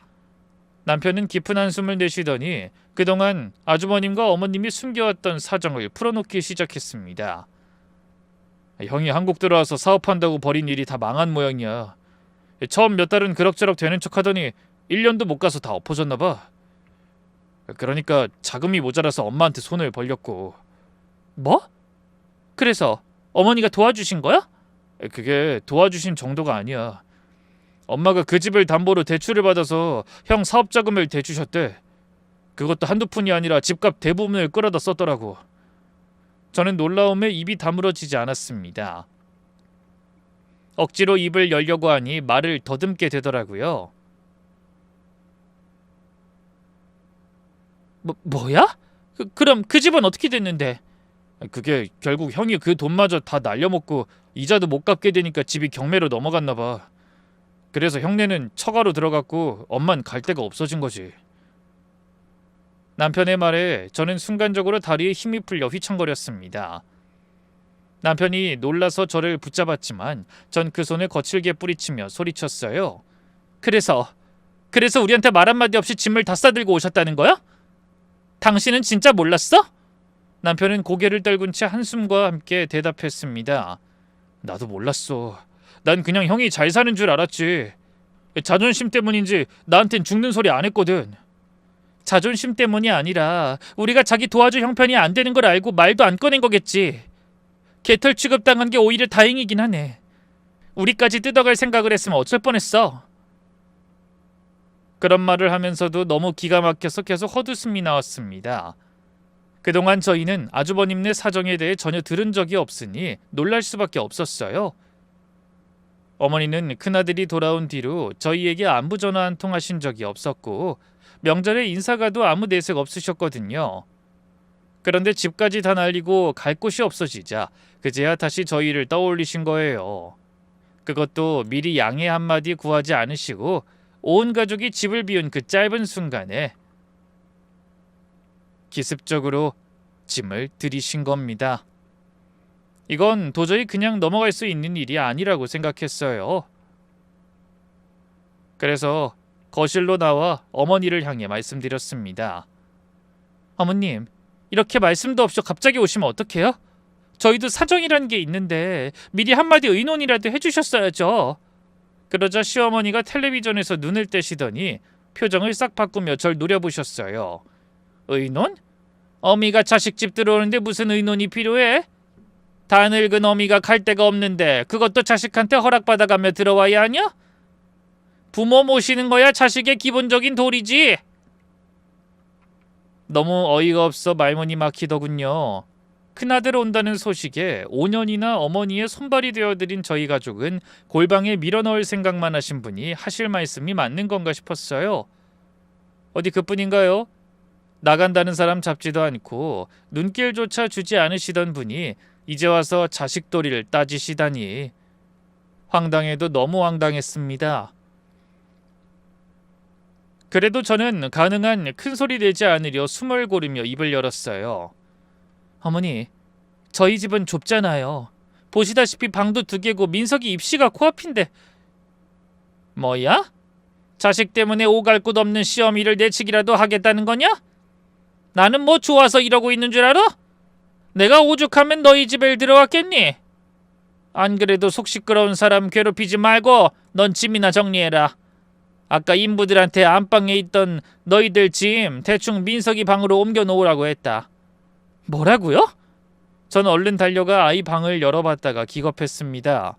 남편은 깊은 한숨을 내쉬더니 그동안 아주버님과 어머님이 숨겨왔던 사정을 풀어놓기 시작했습니다. 형이 한국 들어와서 사업한다고 벌인 일이 다 망한 모양이야. 처음 몇 달은 그럭저럭 되는 척하더니 1년도 못 가서 다 엎어졌나 봐. 그러니까 자금이 모자라서 엄마한테 손을 벌렸고. 뭐? 그래서 어머니가 도와주신 거야? 그게 도와주신 정도가 아니야. 엄마가 그 집을 담보로 대출을 받아서 형 사업자금을 대주셨대. 그것도 한두 푼이 아니라 집값 대부분을 끌어다 썼더라고. 저는 놀라움에 입이 다물어지지 않았습니다. 억지로 입을 열려고 하니 말을 더듬게 되더라고요. 뭐야? 그럼 그 집은 어떻게 됐는데? 그게 결국 형이 그 돈마저 다 날려먹고 이자도 못 갚게 되니까 집이 경매로 넘어갔나 봐. 그래서 형네는 처가로 들어갔고 엄만 갈 데가 없어진 거지. 남편의 말에 저는 순간적으로 다리에 힘이 풀려 휘청거렸습니다. 남편이 놀라서 저를 붙잡았지만 전 그 손을 거칠게 뿌리치며 소리쳤어요. 그래서 우리한테 말 한마디 없이 짐을 다 싸들고 오셨다는 거야? 당신은 진짜 몰랐어? 남편은 고개를 떨군 채 한숨과 함께 대답했습니다. 나도 몰랐어. 난 그냥 형이 잘 사는 줄 알았지. 자존심 때문인지 나한텐 죽는 소리 안 했거든. 자존심 때문이 아니라 우리가 자기 도와줄 형편이 안 되는 걸 알고 말도 안 꺼낸 거겠지. 개털 취급당한 게 오히려 다행이긴 하네. 우리까지 뜯어갈 생각을 했으면 어쩔 뻔했어. 그런 말을 하면서도 너무 기가 막혀서 계속 헛웃음이 나왔습니다. 그동안 저희는 아주버님네 사정에 대해 전혀 들은 적이 없으니 놀랄 수밖에 없었어요. 어머니는 큰아들이 돌아온 뒤로 저희에게 안부 전화 한 통 하신 적이 없었고 명절에 인사가도 아무 내색 없으셨거든요. 그런데 집까지 다 날리고 갈 곳이 없어지자 그제야 다시 저희를 떠올리신 거예요. 그것도 미리 양해 한마디 구하지 않으시고 온 가족이 집을 비운 그 짧은 순간에 기습적으로 짐을 들이신 겁니다. 이건 도저히 그냥 넘어갈 수 있는 일이 아니라고 생각했어요. 그래서 거실로 나와 어머니를 향해 말씀드렸습니다. 어머님, 이렇게 말씀도 없이 갑자기 오시면 어떡해요? 저희도 사정이라는 게 있는데 미리 한마디 의논이라도 해주셨어야죠. 그러자 시어머니가 텔레비전에서 눈을 떼시더니 표정을 싹 바꾸며 절 노려보셨어요. 의논? 어미가 자식 집 들어오는데 무슨 의논이 필요해? 다 늙은 어미가 갈 데가 없는데 그것도 자식한테 허락받아가며 들어와야 하냐? 부모 모시는 거야 자식의 기본적인 도리지. 너무 어이가 없어 말문이 막히더군요. 큰아들 온다는 소식에 5년이나 어머니의 손발이 되어드린 저희 가족은 골방에 밀어넣을 생각만 하신 분이 하실 말씀이 맞는 건가 싶었어요. 어디 그뿐인가요? 나간다는 사람 잡지도 않고 눈길조차 주지 않으시던 분이 이제 와서 자식도리를 따지시다니 황당해도 너무 황당했습니다. 그래도 저는 가능한 큰 소리 내지 않으려 숨을 고르며 입을 열었어요. 어머니, 저희 집은 좁잖아요. 보시다시피 방도 2개고 민석이 입시가 코앞인데. 뭐야? 자식 때문에 오갈 곳 없는 시어미를 내치기라도 하겠다는 거냐? 나는 뭐 좋아서 이러고 있는 줄 알아? 내가 오죽하면 너희 집에 들어왔겠니? 안 그래도 속 시끄러운 사람 괴롭히지 말고 넌 짐이나 정리해라. 아까 인부들한테 안방에 있던 너희들 짐 대충 민석이 방으로 옮겨 놓으라고 했다. 뭐라고요? 전 얼른 달려가 아이 방을 열어봤다가 기겁했습니다.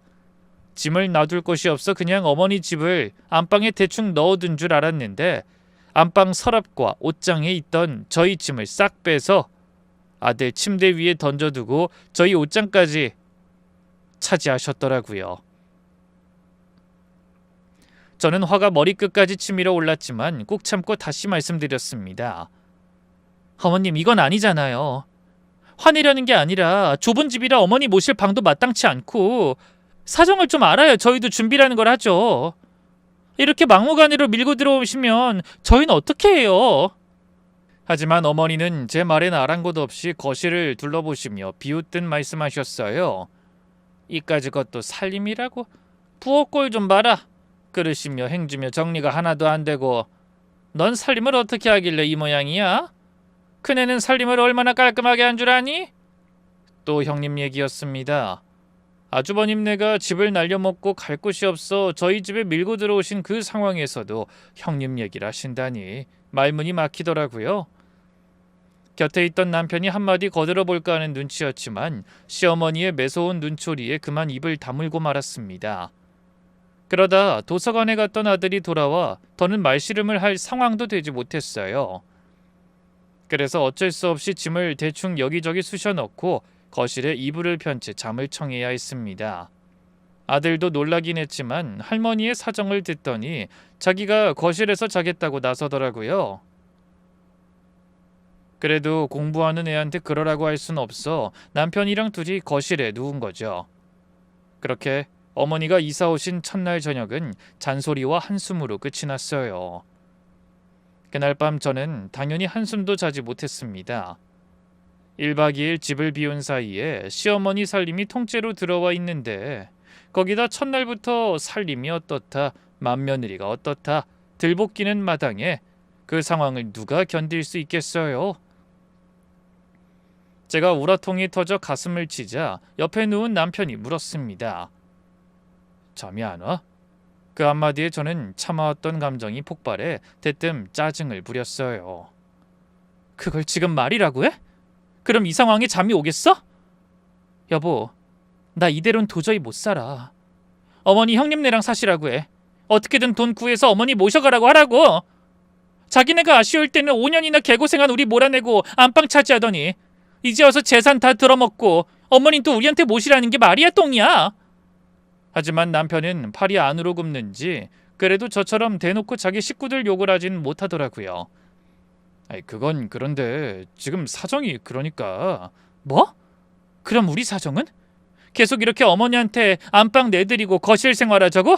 짐을 놔둘 곳이 없어 그냥 어머니 집을 안방에 대충 넣어둔 줄 알았는데 안방 서랍과 옷장에 있던 저희 짐을 싹 빼서 아들 침대 위에 던져두고 저희 옷장까지 차지하셨더라고요. 저는 화가 머리끝까지 치밀어 올랐지만 꾹 참고 다시 말씀드렸습니다. 어머님, 이건 아니잖아요. 화내려는 게 아니라 좁은 집이라 어머니 모실 방도 마땅치 않고 사정을 좀 알아야 저희도 준비라는 걸 하죠. 이렇게 막무가내로 밀고 들어오시면 저희는 어떻게 해요? 하지만 어머니는 제 말엔 아랑곳 없이 거실을 둘러보시며 비웃듯 말씀하셨어요. 이까지 것도 살림이라고? 부엌 꼴 좀 봐라. 그러시며 행주며 정리가 하나도 안 되고 넌 살림을 어떻게 하길래 이 모양이야? 큰애는 살림을 얼마나 깔끔하게 한 줄 아니? 또 형님 얘기였습니다. 아주버님네가 집을 날려먹고 갈 곳이 없어 저희 집에 밀고 들어오신 그 상황에서도 형님 얘기를 하신다니 말문이 막히더라고요. 곁에 있던 남편이 한마디 거들어볼까 하는 눈치였지만 시어머니의 매서운 눈초리에 그만 입을 다물고 말았습니다. 그러다 도서관에 갔던 아들이 돌아와 더는 말씨름을 할 상황도 되지 못했어요. 그래서 어쩔 수 없이 짐을 대충 여기저기 쑤셔넣고 거실에 이불을 편 채 잠을 청해야 했습니다. 아들도 놀라긴 했지만 할머니의 사정을 듣더니 자기가 거실에서 자겠다고 나서더라고요. 그래도 공부하는 애한테 그러라고 할 순 없어 남편이랑 둘이 거실에 누운 거죠. 그렇게 어머니가 이사 오신 첫날 저녁은 잔소리와 한숨으로 끝이 났어요. 그날 밤 저는 당연히 한숨도 자지 못했습니다. 1박 2일 집을 비운 사이에 시어머니 살림이 통째로 들어와 있는데 거기다 첫날부터 살림이 어떻다, 맏며느리가 어떻다, 들볶이는 마당에 그 상황을 누가 견딜 수 있겠어요? 제가 우라통이 터져 가슴을 치자 옆에 누운 남편이 물었습니다. 잠이 안 와? 그 한마디에 저는 참아왔던 감정이 폭발해 대뜸 짜증을 부렸어요. 그걸 지금 말이라고 해? 그럼 이 상황에 잠이 오겠어? 여보, 나 이대로는 도저히 못 살아. 어머니 형님네랑 사시라고 해. 어떻게든 돈 구해서 어머니 모셔가라고 하라고. 자기네가 아쉬울 때는 5년이나 개고생한 우리 몰아내고 안방 차지하더니 이제 와서 재산 다 들어먹고 어머니 또 우리한테 모시라는 게 말이야 똥이야? 하지만 남편은 팔이 안으로 굽는지 그래도 저처럼 대놓고 자기 식구들 욕을 하진 못하더라고요. 아이, 그건 그런데 지금 사정이 그러니까. 뭐? 그럼 우리 사정은? 계속 이렇게 어머니한테 안방 내드리고 거실 생활하자고?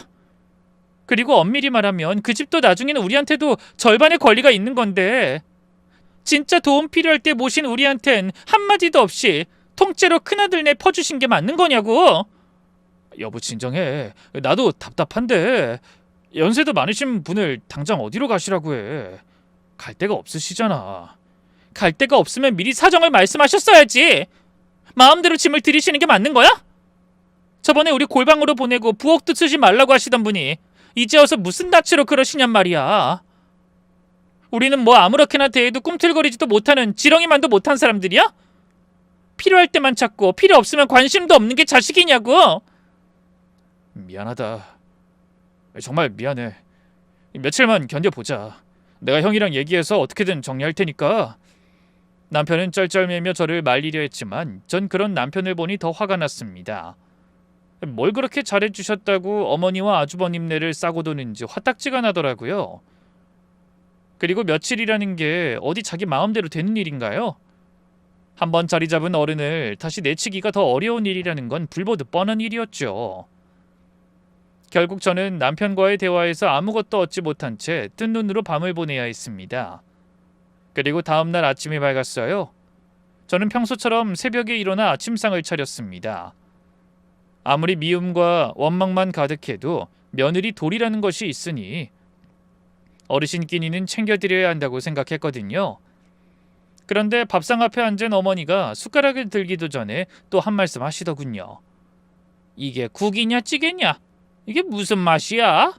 그리고 엄밀히 말하면 그 집도 나중에는 우리한테도 절반의 권리가 있는 건데, 진짜 도움 필요할 때 모신 우리한텐 한마디도 없이 통째로 큰아들네 퍼주신 게 맞는 거냐고. 여보, 진정해. 나도 답답한데 연세도 많으신 분을 당장 어디로 가시라고 해. 갈 데가 없으시잖아. 갈 데가 없으면 미리 사정을 말씀하셨어야지. 마음대로 짐을 들이시는 게 맞는 거야? 저번에 우리 골방으로 보내고 부엌도 쓰지 말라고 하시던 분이 이제 와서 무슨 낯으로 그러시냔 말이야. 우리는 뭐 아무렇게나 대해도 꿈틀거리지도 못하는 지렁이만도 못한 사람들이야? 필요할 때만 찾고 필요 없으면 관심도 없는 게 자식이냐고. 미안하다. 정말 미안해. 며칠만 견뎌보자. 내가 형이랑 얘기해서 어떻게든 정리할 테니까. 남편은 쩔쩔매며 저를 말리려 했지만 전 그런 남편을 보니 더 화가 났습니다. 뭘 그렇게 잘해주셨다고 어머니와 아주버님네를 싸고 도는지 화딱지가 나더라고요. 그리고 며칠이라는 게 어디 자기 마음대로 되는 일인가요? 한번 자리 잡은 어른을 다시 내치기가 더 어려운 일이라는 건 불보듯 뻔한 일이었죠. 결국 저는 남편과의 대화에서 아무것도 얻지 못한 채 뜬 눈으로 밤을 보내야 했습니다. 그리고 다음날 아침이 밝았어요. 저는 평소처럼 새벽에 일어나 아침상을 차렸습니다. 아무리 미움과 원망만 가득해도 며느리 도리라는 것이 있으니 어르신 끼니는 챙겨드려야 한다고 생각했거든요. 그런데 밥상 앞에 앉은 어머니가 숟가락을 들기도 전에 또 한 말씀 하시더군요. 이게 국이냐 찌개냐? 이게 무슨 맛이야?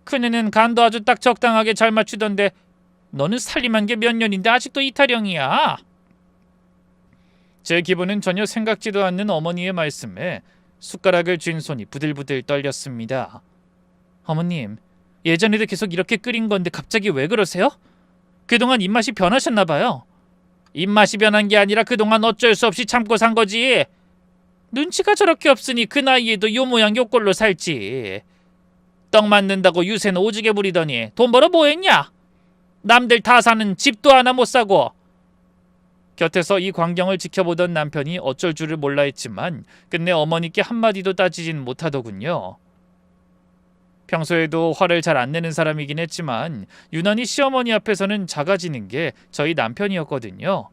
큰애는 간도 아주 딱 적당하게 잘 맞추던데 너는 살림한 게 몇 년인데 아직도 이타령이야. 제 기분은 전혀 생각지도 않는 어머니의 말씀에 숟가락을 쥔 손이 부들부들 떨렸습니다. 어머님, 예전에도 계속 이렇게 끓인 건데 갑자기 왜 그러세요? 그동안 입맛이 변하셨나 봐요. 입맛이 변한 게 아니라 그동안 어쩔 수 없이 참고 산 거지. 눈치가 저렇게 없으니 그 나이에도 요 모양 요 꼴로 살지. 떡 만든다고 유세는 오지게 부리더니 돈 벌어 뭐 했냐? 남들 다 사는 집도 하나 못 사고. 곁에서 이 광경을 지켜보던 남편이 어쩔 줄을 몰라 했지만 끝내 어머니께 한마디도 따지진 못하더군요. 평소에도 화를 잘 안 내는 사람이긴 했지만 유난히 시어머니 앞에서는 작아지는 게 저희 남편이었거든요.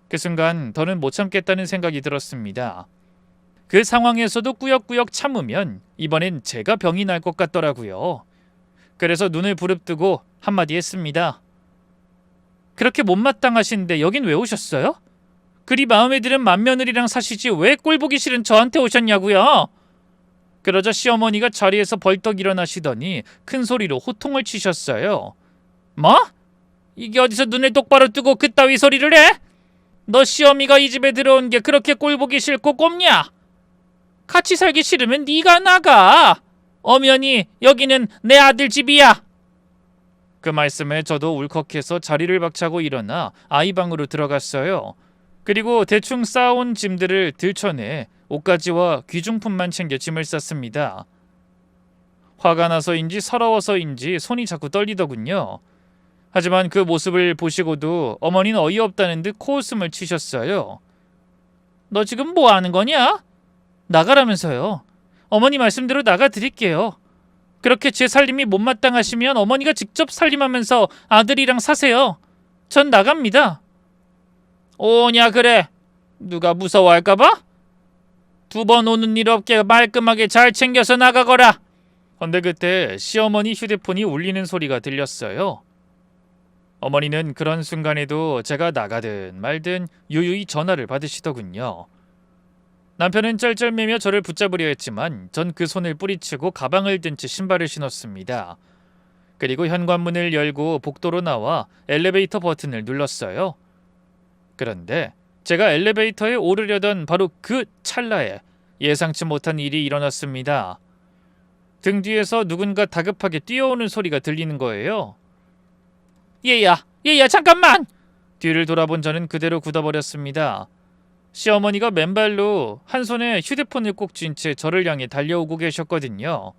그 순간 더는 못 참겠다는 생각이 들었습니다. 그 상황에서도 꾸역꾸역 참으면 이번엔 제가 병이 날 것 같더라고요. 그래서 눈을 부릅뜨고 한마디 했습니다. 그렇게 못마땅하신데 여긴 왜 오셨어요? 그리 마음에 드는 맏며느리랑 사시지 왜 꼴보기 싫은 저한테 오셨냐고요? 그러자 시어머니가 자리에서 벌떡 일어나시더니 큰 소리로 호통을 치셨어요. 뭐? 이게 어디서 눈을 똑바로 뜨고 그따위 소리를 해? 너 시어미가 이 집에 들어온 게 그렇게 꼴보기 싫고 꼽냐? 같이 살기 싫으면 네가 나가. 엄연히 여기는 내 아들 집이야. 그 말씀에 저도 울컥해서 자리를 박차고 일어나 아이 방으로 들어갔어요. 그리고 대충 쌓아온 짐들을 들춰내 옷가지와 귀중품만 챙겨 짐을 쌌습니다. 화가 나서인지 서러워서인지 손이 자꾸 떨리더군요. 하지만 그 모습을 보시고도 어머니는 어이없다는 듯 코웃음을 치셨어요. 너 지금 뭐 하는 거냐? 나가라면서요. 어머니 말씀대로 나가드릴게요. 그렇게 제 살림이 못마땅하시면 어머니가 직접 살림하면서 아들이랑 사세요. 전 나갑니다. 오냐 그래? 누가 무서워할까봐? 2번 오는 일 없게 말끔하게 잘 챙겨서 나가거라. 헌데 그때 시어머니 휴대폰이 울리는 소리가 들렸어요. 어머니는 그런 순간에도 제가 나가든 말든 유유히 전화를 받으시더군요. 남편은 쩔쩔매며 저를 붙잡으려 했지만 전 그 손을 뿌리치고 가방을 든 채 신발을 신었습니다. 그리고 현관문을 열고 복도로 나와 엘리베이터 버튼을 눌렀어요. 그런데 제가 엘리베이터에 오르려던 바로 그 찰나에 예상치 못한 일이 일어났습니다. 등 뒤에서 누군가 다급하게 뛰어오는 소리가 들리는 거예요. 얘야 잠깐만! 뒤를 돌아본 저는 그대로 굳어버렸습니다. 시어머니가 맨발로 한 손에 휴대폰을 꼭 쥔 채 저를 향해 달려오고 계셨거든요.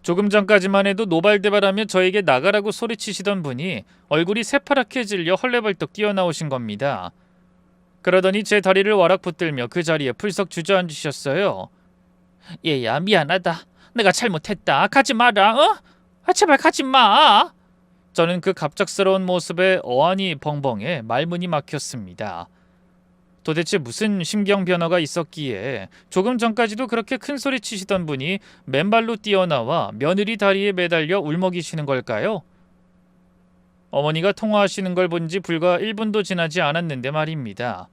조금 전까지만 해도 노발대발하며 저에게 나가라고 소리치시던 분이 얼굴이 새파랗게 질려 헐레벌떡 뛰어나오신 겁니다. 그러더니 제 다리를 와락 붙들며 그 자리에 풀썩 주저앉으셨어요. 얘야, 미안하다. 내가 잘못했다. 가지 마라. 어? 제발 가지 마. 저는 그 갑작스러운 모습에 어안이 벙벙해 말문이 막혔습니다. 도대체 무슨 심경 변화가 있었기에 조금 전까지도 그렇게 큰 소리 치시던 분이 맨발로 뛰어나와 며느리 다리에 매달려 울먹이시는 걸까요? 어머니가 통화하시는 걸 본 지 불과 1분도 지나지 않았는데 말입니다.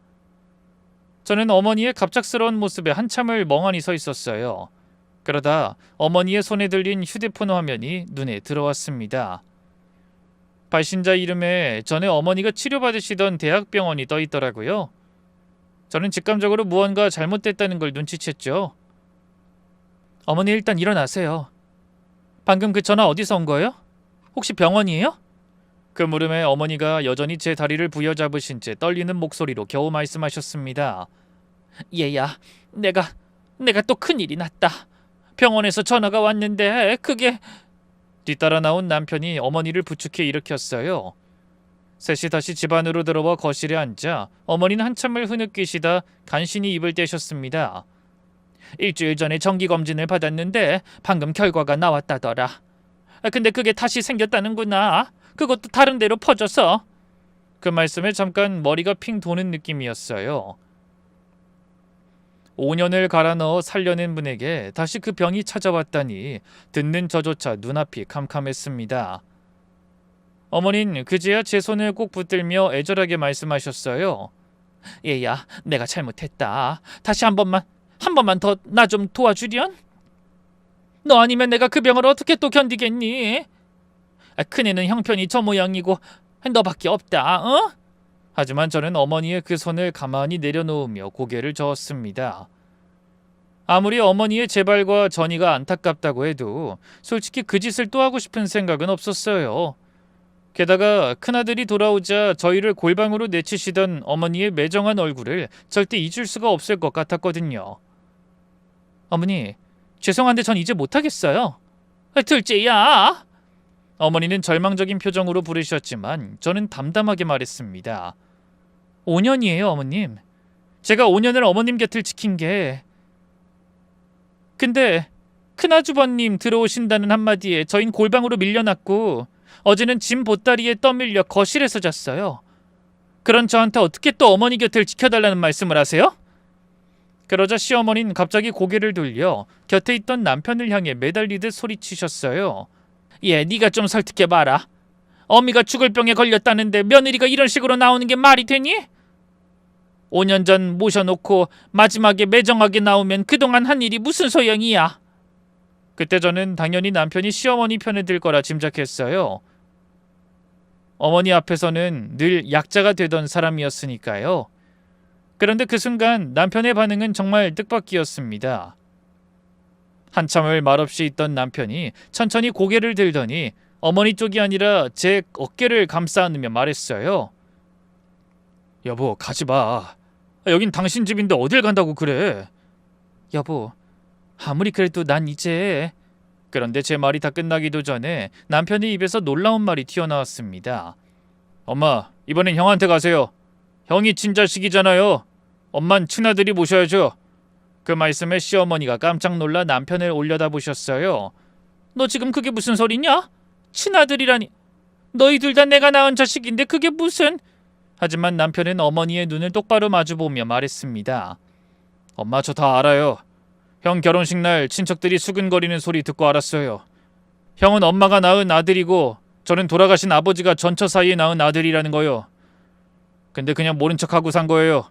저는 어머니의 갑작스러운 모습에 한참을 멍하니 서 있었어요. 그러다 어머니의 손에 들린 휴대폰 화면이 눈에 들어왔습니다. 발신자 이름에 전에 어머니가 치료받으시던 대학병원이 떠 있더라고요. 저는 직감적으로 무언가 잘못됐다는 걸 눈치챘죠. 어머니, 일단 일어나세요. 방금 그 전화 어디서 온 거예요? 혹시 병원이에요? 그 물음에 어머니가 여전히 제 다리를 부여잡으신 채 떨리는 목소리로 겨우 말씀하셨습니다. 얘야, 내가 또 큰일이 났다. 병원에서 전화가 왔는데 그게... 뒤따라 나온 남편이 어머니를 부축해 일으켰어요. 셋이 다시 집 안으로 들어와 거실에 앉아 어머니는 한참을 흐느끼시다 간신히 입을 떼셨습니다. 일주일 전에 정기검진을 받았는데 방금 결과가 나왔다더라. 근데 그게 다시 생겼다는구나. 그것도 다른 데로 퍼져서. 그 말씀에 잠깐 머리가 핑 도는 느낌이었어요. 5년을 갈아 넣어 살려낸 분에게 다시 그 병이 찾아왔다니 듣는 저조차 눈앞이 캄캄했습니다. 어머닌 그제야 제 손을 꼭 붙들며 애절하게 말씀하셨어요. 얘야, 내가 잘못했다. 다시 한 번만 더 나 좀 도와주련? 너 아니면 내가 그 병을 어떻게 또 견디겠니? 큰애는 형편이 저 모양이고 너밖에 없다. 어? 하지만 저는 어머니의 그 손을 가만히 내려놓으며 고개를 저었습니다. 아무리 어머니의 재발과 전이가 안타깝다고 해도 솔직히 그 짓을 또 하고 싶은 생각은 없었어요. 게다가 큰아들이 돌아오자 저희를 골방으로 내치시던 어머니의 매정한 얼굴을 절대 잊을 수가 없을 것 같았거든요. 어머니, 죄송한데 전 이제 못하겠어요. 둘째야! 어머니는 절망적인 표정으로 부르셨지만 저는 담담하게 말했습니다. 5년이에요, 어머님. 제가 5년을 어머님 곁을 지킨 게... 근데 큰아주버님 들어오신다는 한마디에 저흰 골방으로 밀려났고 어제는 짐 보따리에 떠밀려 거실에서 잤어요. 그런 저한테 어떻게 또 어머니 곁을 지켜달라는 말씀을 하세요? 그러자 시어머니는 갑자기 고개를 돌려 곁에 있던 남편을 향해 매달리듯 소리치셨어요. 얘, 네가 좀 설득해봐라. 어미가 죽을 병에 걸렸다는데 며느리가 이런 식으로 나오는 게 말이 되니? 5년 전 모셔놓고 마지막에 매정하게 나오면 그동안 한 일이 무슨 소용이야? 그때 저는 당연히 남편이 시어머니 편에 들 거라 짐작했어요. 어머니 앞에서는 늘 약자가 되던 사람이었으니까요. 그런데 그 순간 남편의 반응은 정말 뜻밖이었습니다. 한참을 말없이 있던 남편이 천천히 고개를 들더니 어머니 쪽이 아니라 제 어깨를 감싸 안으며 말했어요. 여보, 가지마. 여긴 당신 집인데 어딜 간다고 그래. 여보, 아무리 그래도 난 이제... 그런데 제 말이 다 끝나기도 전에 남편의 입에서 놀라운 말이 튀어나왔습니다. 엄마, 이번엔 형한테 가세요. 형이 친자식이잖아요. 엄만 친아들이 모셔야죠. 그 말씀에 시어머니가 깜짝 놀라 남편을 올려다보셨어요. 너 지금 그게 무슨 소리냐? 친아들이라니. 너희 둘 다 내가 낳은 자식인데 그게 무슨... 하지만 남편은 어머니의 눈을 똑바로 마주보며 말했습니다. 엄마, 저 다 알아요. 형 결혼식 날 친척들이 수근거리는 소리 듣고 알았어요. 형은 엄마가 낳은 아들이고 저는 돌아가신 아버지가 전처 사이에 낳은 아들이라는 거요. 근데 그냥 모른 척하고 산 거예요.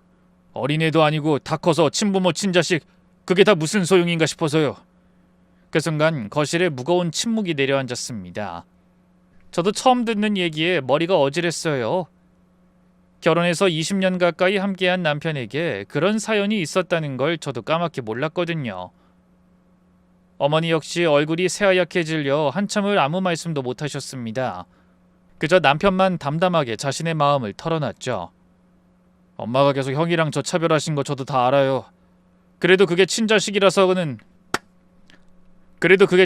어린애도 아니고 다 커서 친부모 친자식, 그게 다 무슨 소용인가 싶어서요. 그 순간 거실에 무거운 침묵이 내려앉았습니다. 저도 처음 듣는 얘기에 머리가 어질했어요. 결혼해서 20년 가까이 함께한 남편에게 그런 사연이 있었다는 걸 저도 까맣게 몰랐거든요. 어머니 역시 얼굴이 새하얗게 질려 한참을 아무 말씀도 못하셨습니다. 그저 남편만 담담하게 자신의 마음을 털어놨죠. 엄마가 계속 형이랑 저 차별하신 거 저도 다 알아요. 그래도 그게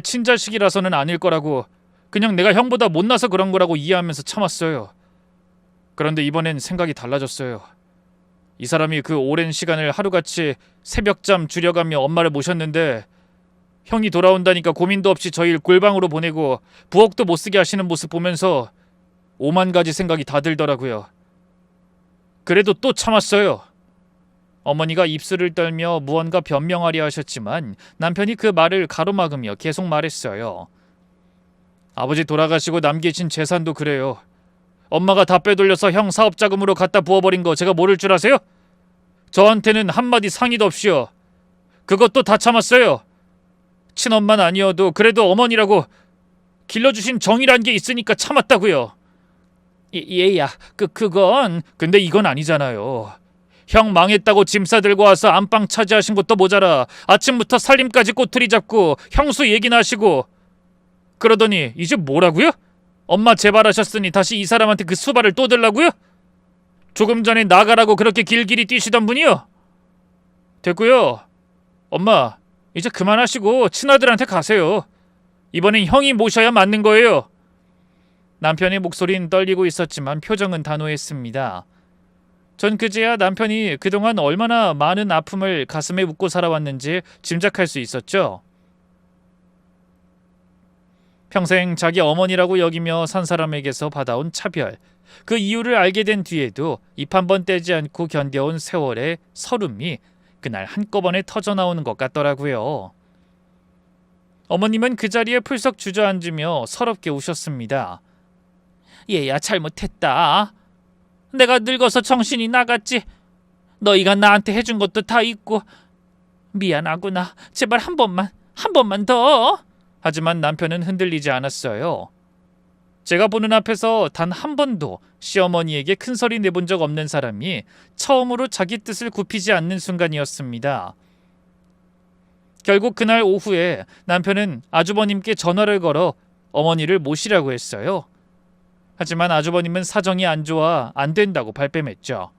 친자식이라서는 아닐 거라고, 그냥 내가 형보다 못나서 그런 거라고 이해하면서 참았어요. 그런데 이번엔 생각이 달라졌어요. 이 사람이 그 오랜 시간을 하루같이 새벽잠 줄여가며 엄마를 모셨는데 형이 돌아온다니까 고민도 없이 저희를 골방으로 보내고 부엌도 못쓰게 하시는 모습 보면서 오만 가지 생각이 다 들더라고요. 그래도 또 참았어요. 어머니가 입술을 떨며 무언가 변명하려 하셨지만 남편이 그 말을 가로막으며 계속 말했어요. 아버지 돌아가시고 남기신 재산도 그래요. 엄마가 다 빼돌려서 형 사업자금으로 갖다 부어버린 거 제가 모를 줄 아세요? 저한테는 한마디 상의도 없이요. 그것도 다 참았어요. 친엄만 아니어도 그래도 어머니라고 길러주신 정이란 게 있으니까 참았다고요. 얘야, 그건... 근데 이건 아니잖아요. 형 망했다고 짐 싸들고 와서 안방 차지하신 것도 모자라 아침부터 살림까지 꼬투리 잡고 형수 얘기나 하시고 그러더니 이제 뭐라고요? 엄마 재발하셨으니 다시 이 사람한테 그 수발을 또 들라고요? 조금 전에 나가라고 그렇게 길길이 뛰시던 분이요? 됐고요. 엄마, 이제 그만하시고 친아들한테 가세요. 이번엔 형이 모셔야 맞는 거예요. 남편의 목소리는 떨리고 있었지만 표정은 단호했습니다. 전 그제야 남편이 그동안 얼마나 많은 아픔을 가슴에 묻고 살아왔는지 짐작할 수 있었죠. 평생 자기 어머니라고 여기며 산 사람에게서 받아온 차별, 그 이유를 알게 된 뒤에도 입 한 번 떼지 않고 견뎌온 세월의 서름이 그날 한꺼번에 터져나오는 것 같더라고요. 어머님은 그 자리에 풀썩 주저앉으며 서럽게 우셨습니다. 얘야, 잘못했다. 내가 늙어서 정신이 나갔지. 너희가 나한테 해준 것도 다 있고 미안하구나. 제발 한 번만 더. 하지만 남편은 흔들리지 않았어요. 제가 보는 앞에서 단 한 번도 시어머니에게 큰 소리 내본 적 없는 사람이 처음으로 자기 뜻을 굽히지 않는 순간이었습니다. 결국 그날 오후에 남편은 아주버님께 전화를 걸어 어머니를 모시라고 했어요. 하지만 아주버님은 사정이 안 좋아 안 된다고 발뺌했죠.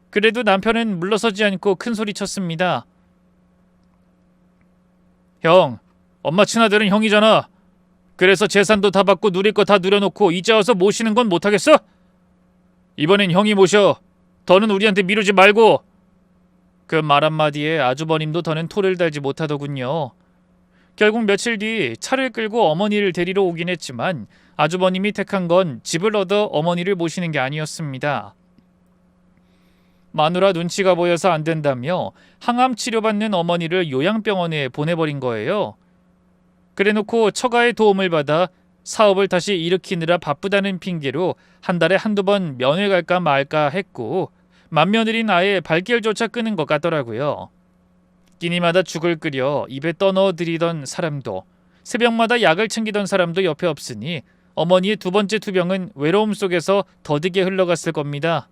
그래도 남편은 물러서지 않고 큰 소리쳤습니다. 형, 엄마 친아들은 형이잖아. 그래서 재산도 다 받고 누릴 거 다 누려놓고 이제 와서 모시는 건 못하겠어? 이번엔 형이 모셔. 더는 우리한테 미루지 말고. 그 말 한마디에 아주버님도 더는 토를 달지 못하더군요. 결국 며칠 뒤 차를 끌고 어머니를 데리러 오긴 했지만 아주버님이 택한 건 집을 얻어 어머니를 모시는 게 아니었습니다. 마누라 눈치가 보여서 안 된다며 항암 치료받는 어머니를 요양병원에 보내버린 거예요. 그래놓고 처가의 도움을 받아 사업을 다시 일으키느라 바쁘다는 핑계로 한 달에 한두 번 면회 갈까 말까 했고 맏며느리는 아예 발길조차 끄는 것 같더라고요. 끼니마다 죽을 끓여 입에 떠넣어 드리던 사람도 새벽마다 약을 챙기던 사람도 옆에 없으니 어머니의 두 번째 투병은 외로움 속에서 더디게 흘러갔을 겁니다.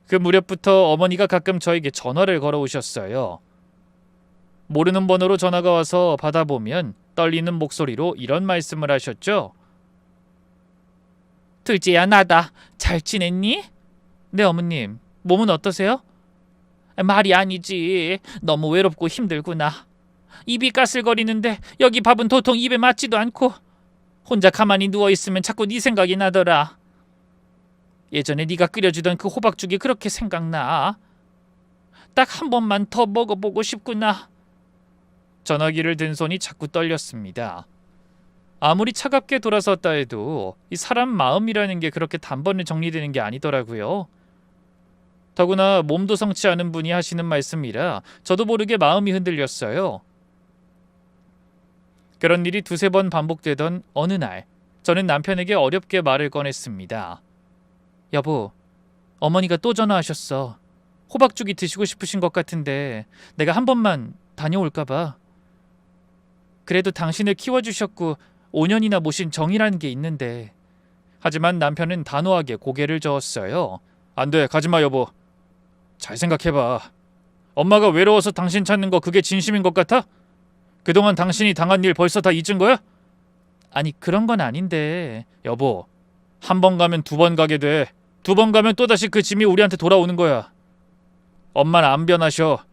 그 무렵부터 어머니가 가끔 저에게 전화를 걸어오셨어요. 모르는 번호로 전화가 와서 받아보면 떨리는 목소리로 이런 말씀을 하셨죠. 둘째야, 나다. 잘 지냈니? 네, 어머님. 몸은 어떠세요? 말이 아니지. 너무 외롭고 힘들구나. 입이 까슬거리는데 여기 밥은 도통 입에 맞지도 않고 혼자 가만히 누워있으면 자꾸 네 생각이 나더라. 예전에 네가 끓여주던 그 호박죽이 그렇게 생각나. 딱 한 번만 더 먹어보고 싶구나. 전화기를 든 손이 자꾸 떨렸습니다. 아무리 차갑게 돌아섰다 해도 이 사람 마음이라는 게 그렇게 단번에 정리되는 게 아니더라고요. 더구나 몸도 성치 않은 분이 하시는 말씀이라 저도 모르게 마음이 흔들렸어요. 그런 일이 두세 번 반복되던 어느 날 저는 남편에게 어렵게 말을 꺼냈습니다. 여보, 어머니가 또 전화하셨어. 호박죽이 드시고 싶으신 것 같은데 내가 한 번만 다녀올까 봐. 그래도 당신을 키워주셨고 5년이나 모신 정이라는 게 있는데. 하지만 남편은 단호하게 고개를 저었어요. 안 돼, 가지마 여보. 잘 생각해봐. 엄마가 외로워서 당신 찾는 거 그게 진심인 것 같아? 그동안 당신이 당한 일 벌써 다 잊은 거야? 아니, 그런 건 아닌데. 여보, 한 번 가면 두 번 가게 돼. 두 번 가면 또다시 그 짐이 우리한테 돌아오는 거야. 엄마는 안 변하셔.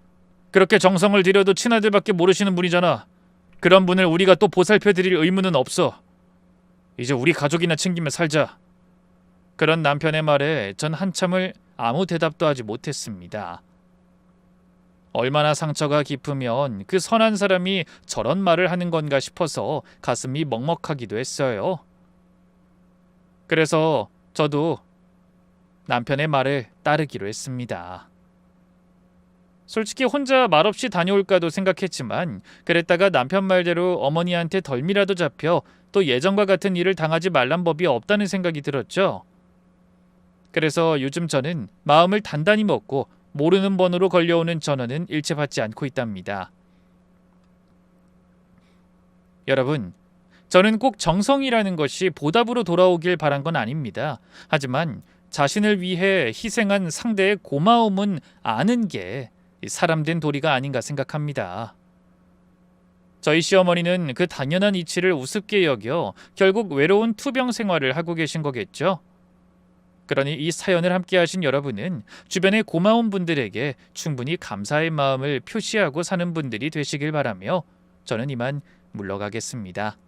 그렇게 정성을 들여도 친아들밖에 모르시는 분이잖아. 그런 분을 우리가 또 보살펴드릴 의무는 없어. 이제 우리 가족이나 챙기며 살자. 그런 남편의 말에 전 한참을 아무 대답도 하지 못했습니다. 얼마나 상처가 깊으면 그 선한 사람이 저런 말을 하는 건가 싶어서 가슴이 먹먹하기도 했어요. 그래서 저도 남편의 말을 따르기로 했습니다. 솔직히 혼자 말없이 다녀올까도 생각했지만 그랬다가 남편 말대로 어머니한테 덜미라도 잡혀 또 예전과 같은 일을 당하지 말란 법이 없다는 생각이 들었죠. 그래서 요즘 저는 마음을 단단히 먹고 모르는 번호로 걸려오는 전화는 일체 받지 않고 있답니다. 여러분, 저는 꼭 정성이라는 것이 보답으로 돌아오길 바란 건 아닙니다. 하지만 자신을 위해 희생한 상대의 고마움은 아는 게 사람된 도리가 아닌가 생각합니다. 저희 시어머니는 그 당연한 이치를 우습게 여겨 결국 외로운 투병 생활을 하고 계신 거겠죠. 그러니 이 사연을 함께 하신 여러분은 주변의 고마운 분들에게 충분히 감사의 마음을 표시하고 사는 분들이 되시길 바라며 저는 이만 물러가겠습니다.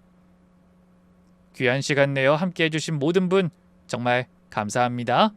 귀한 시간 내어 함께 해주신 모든 분 정말 감사합니다.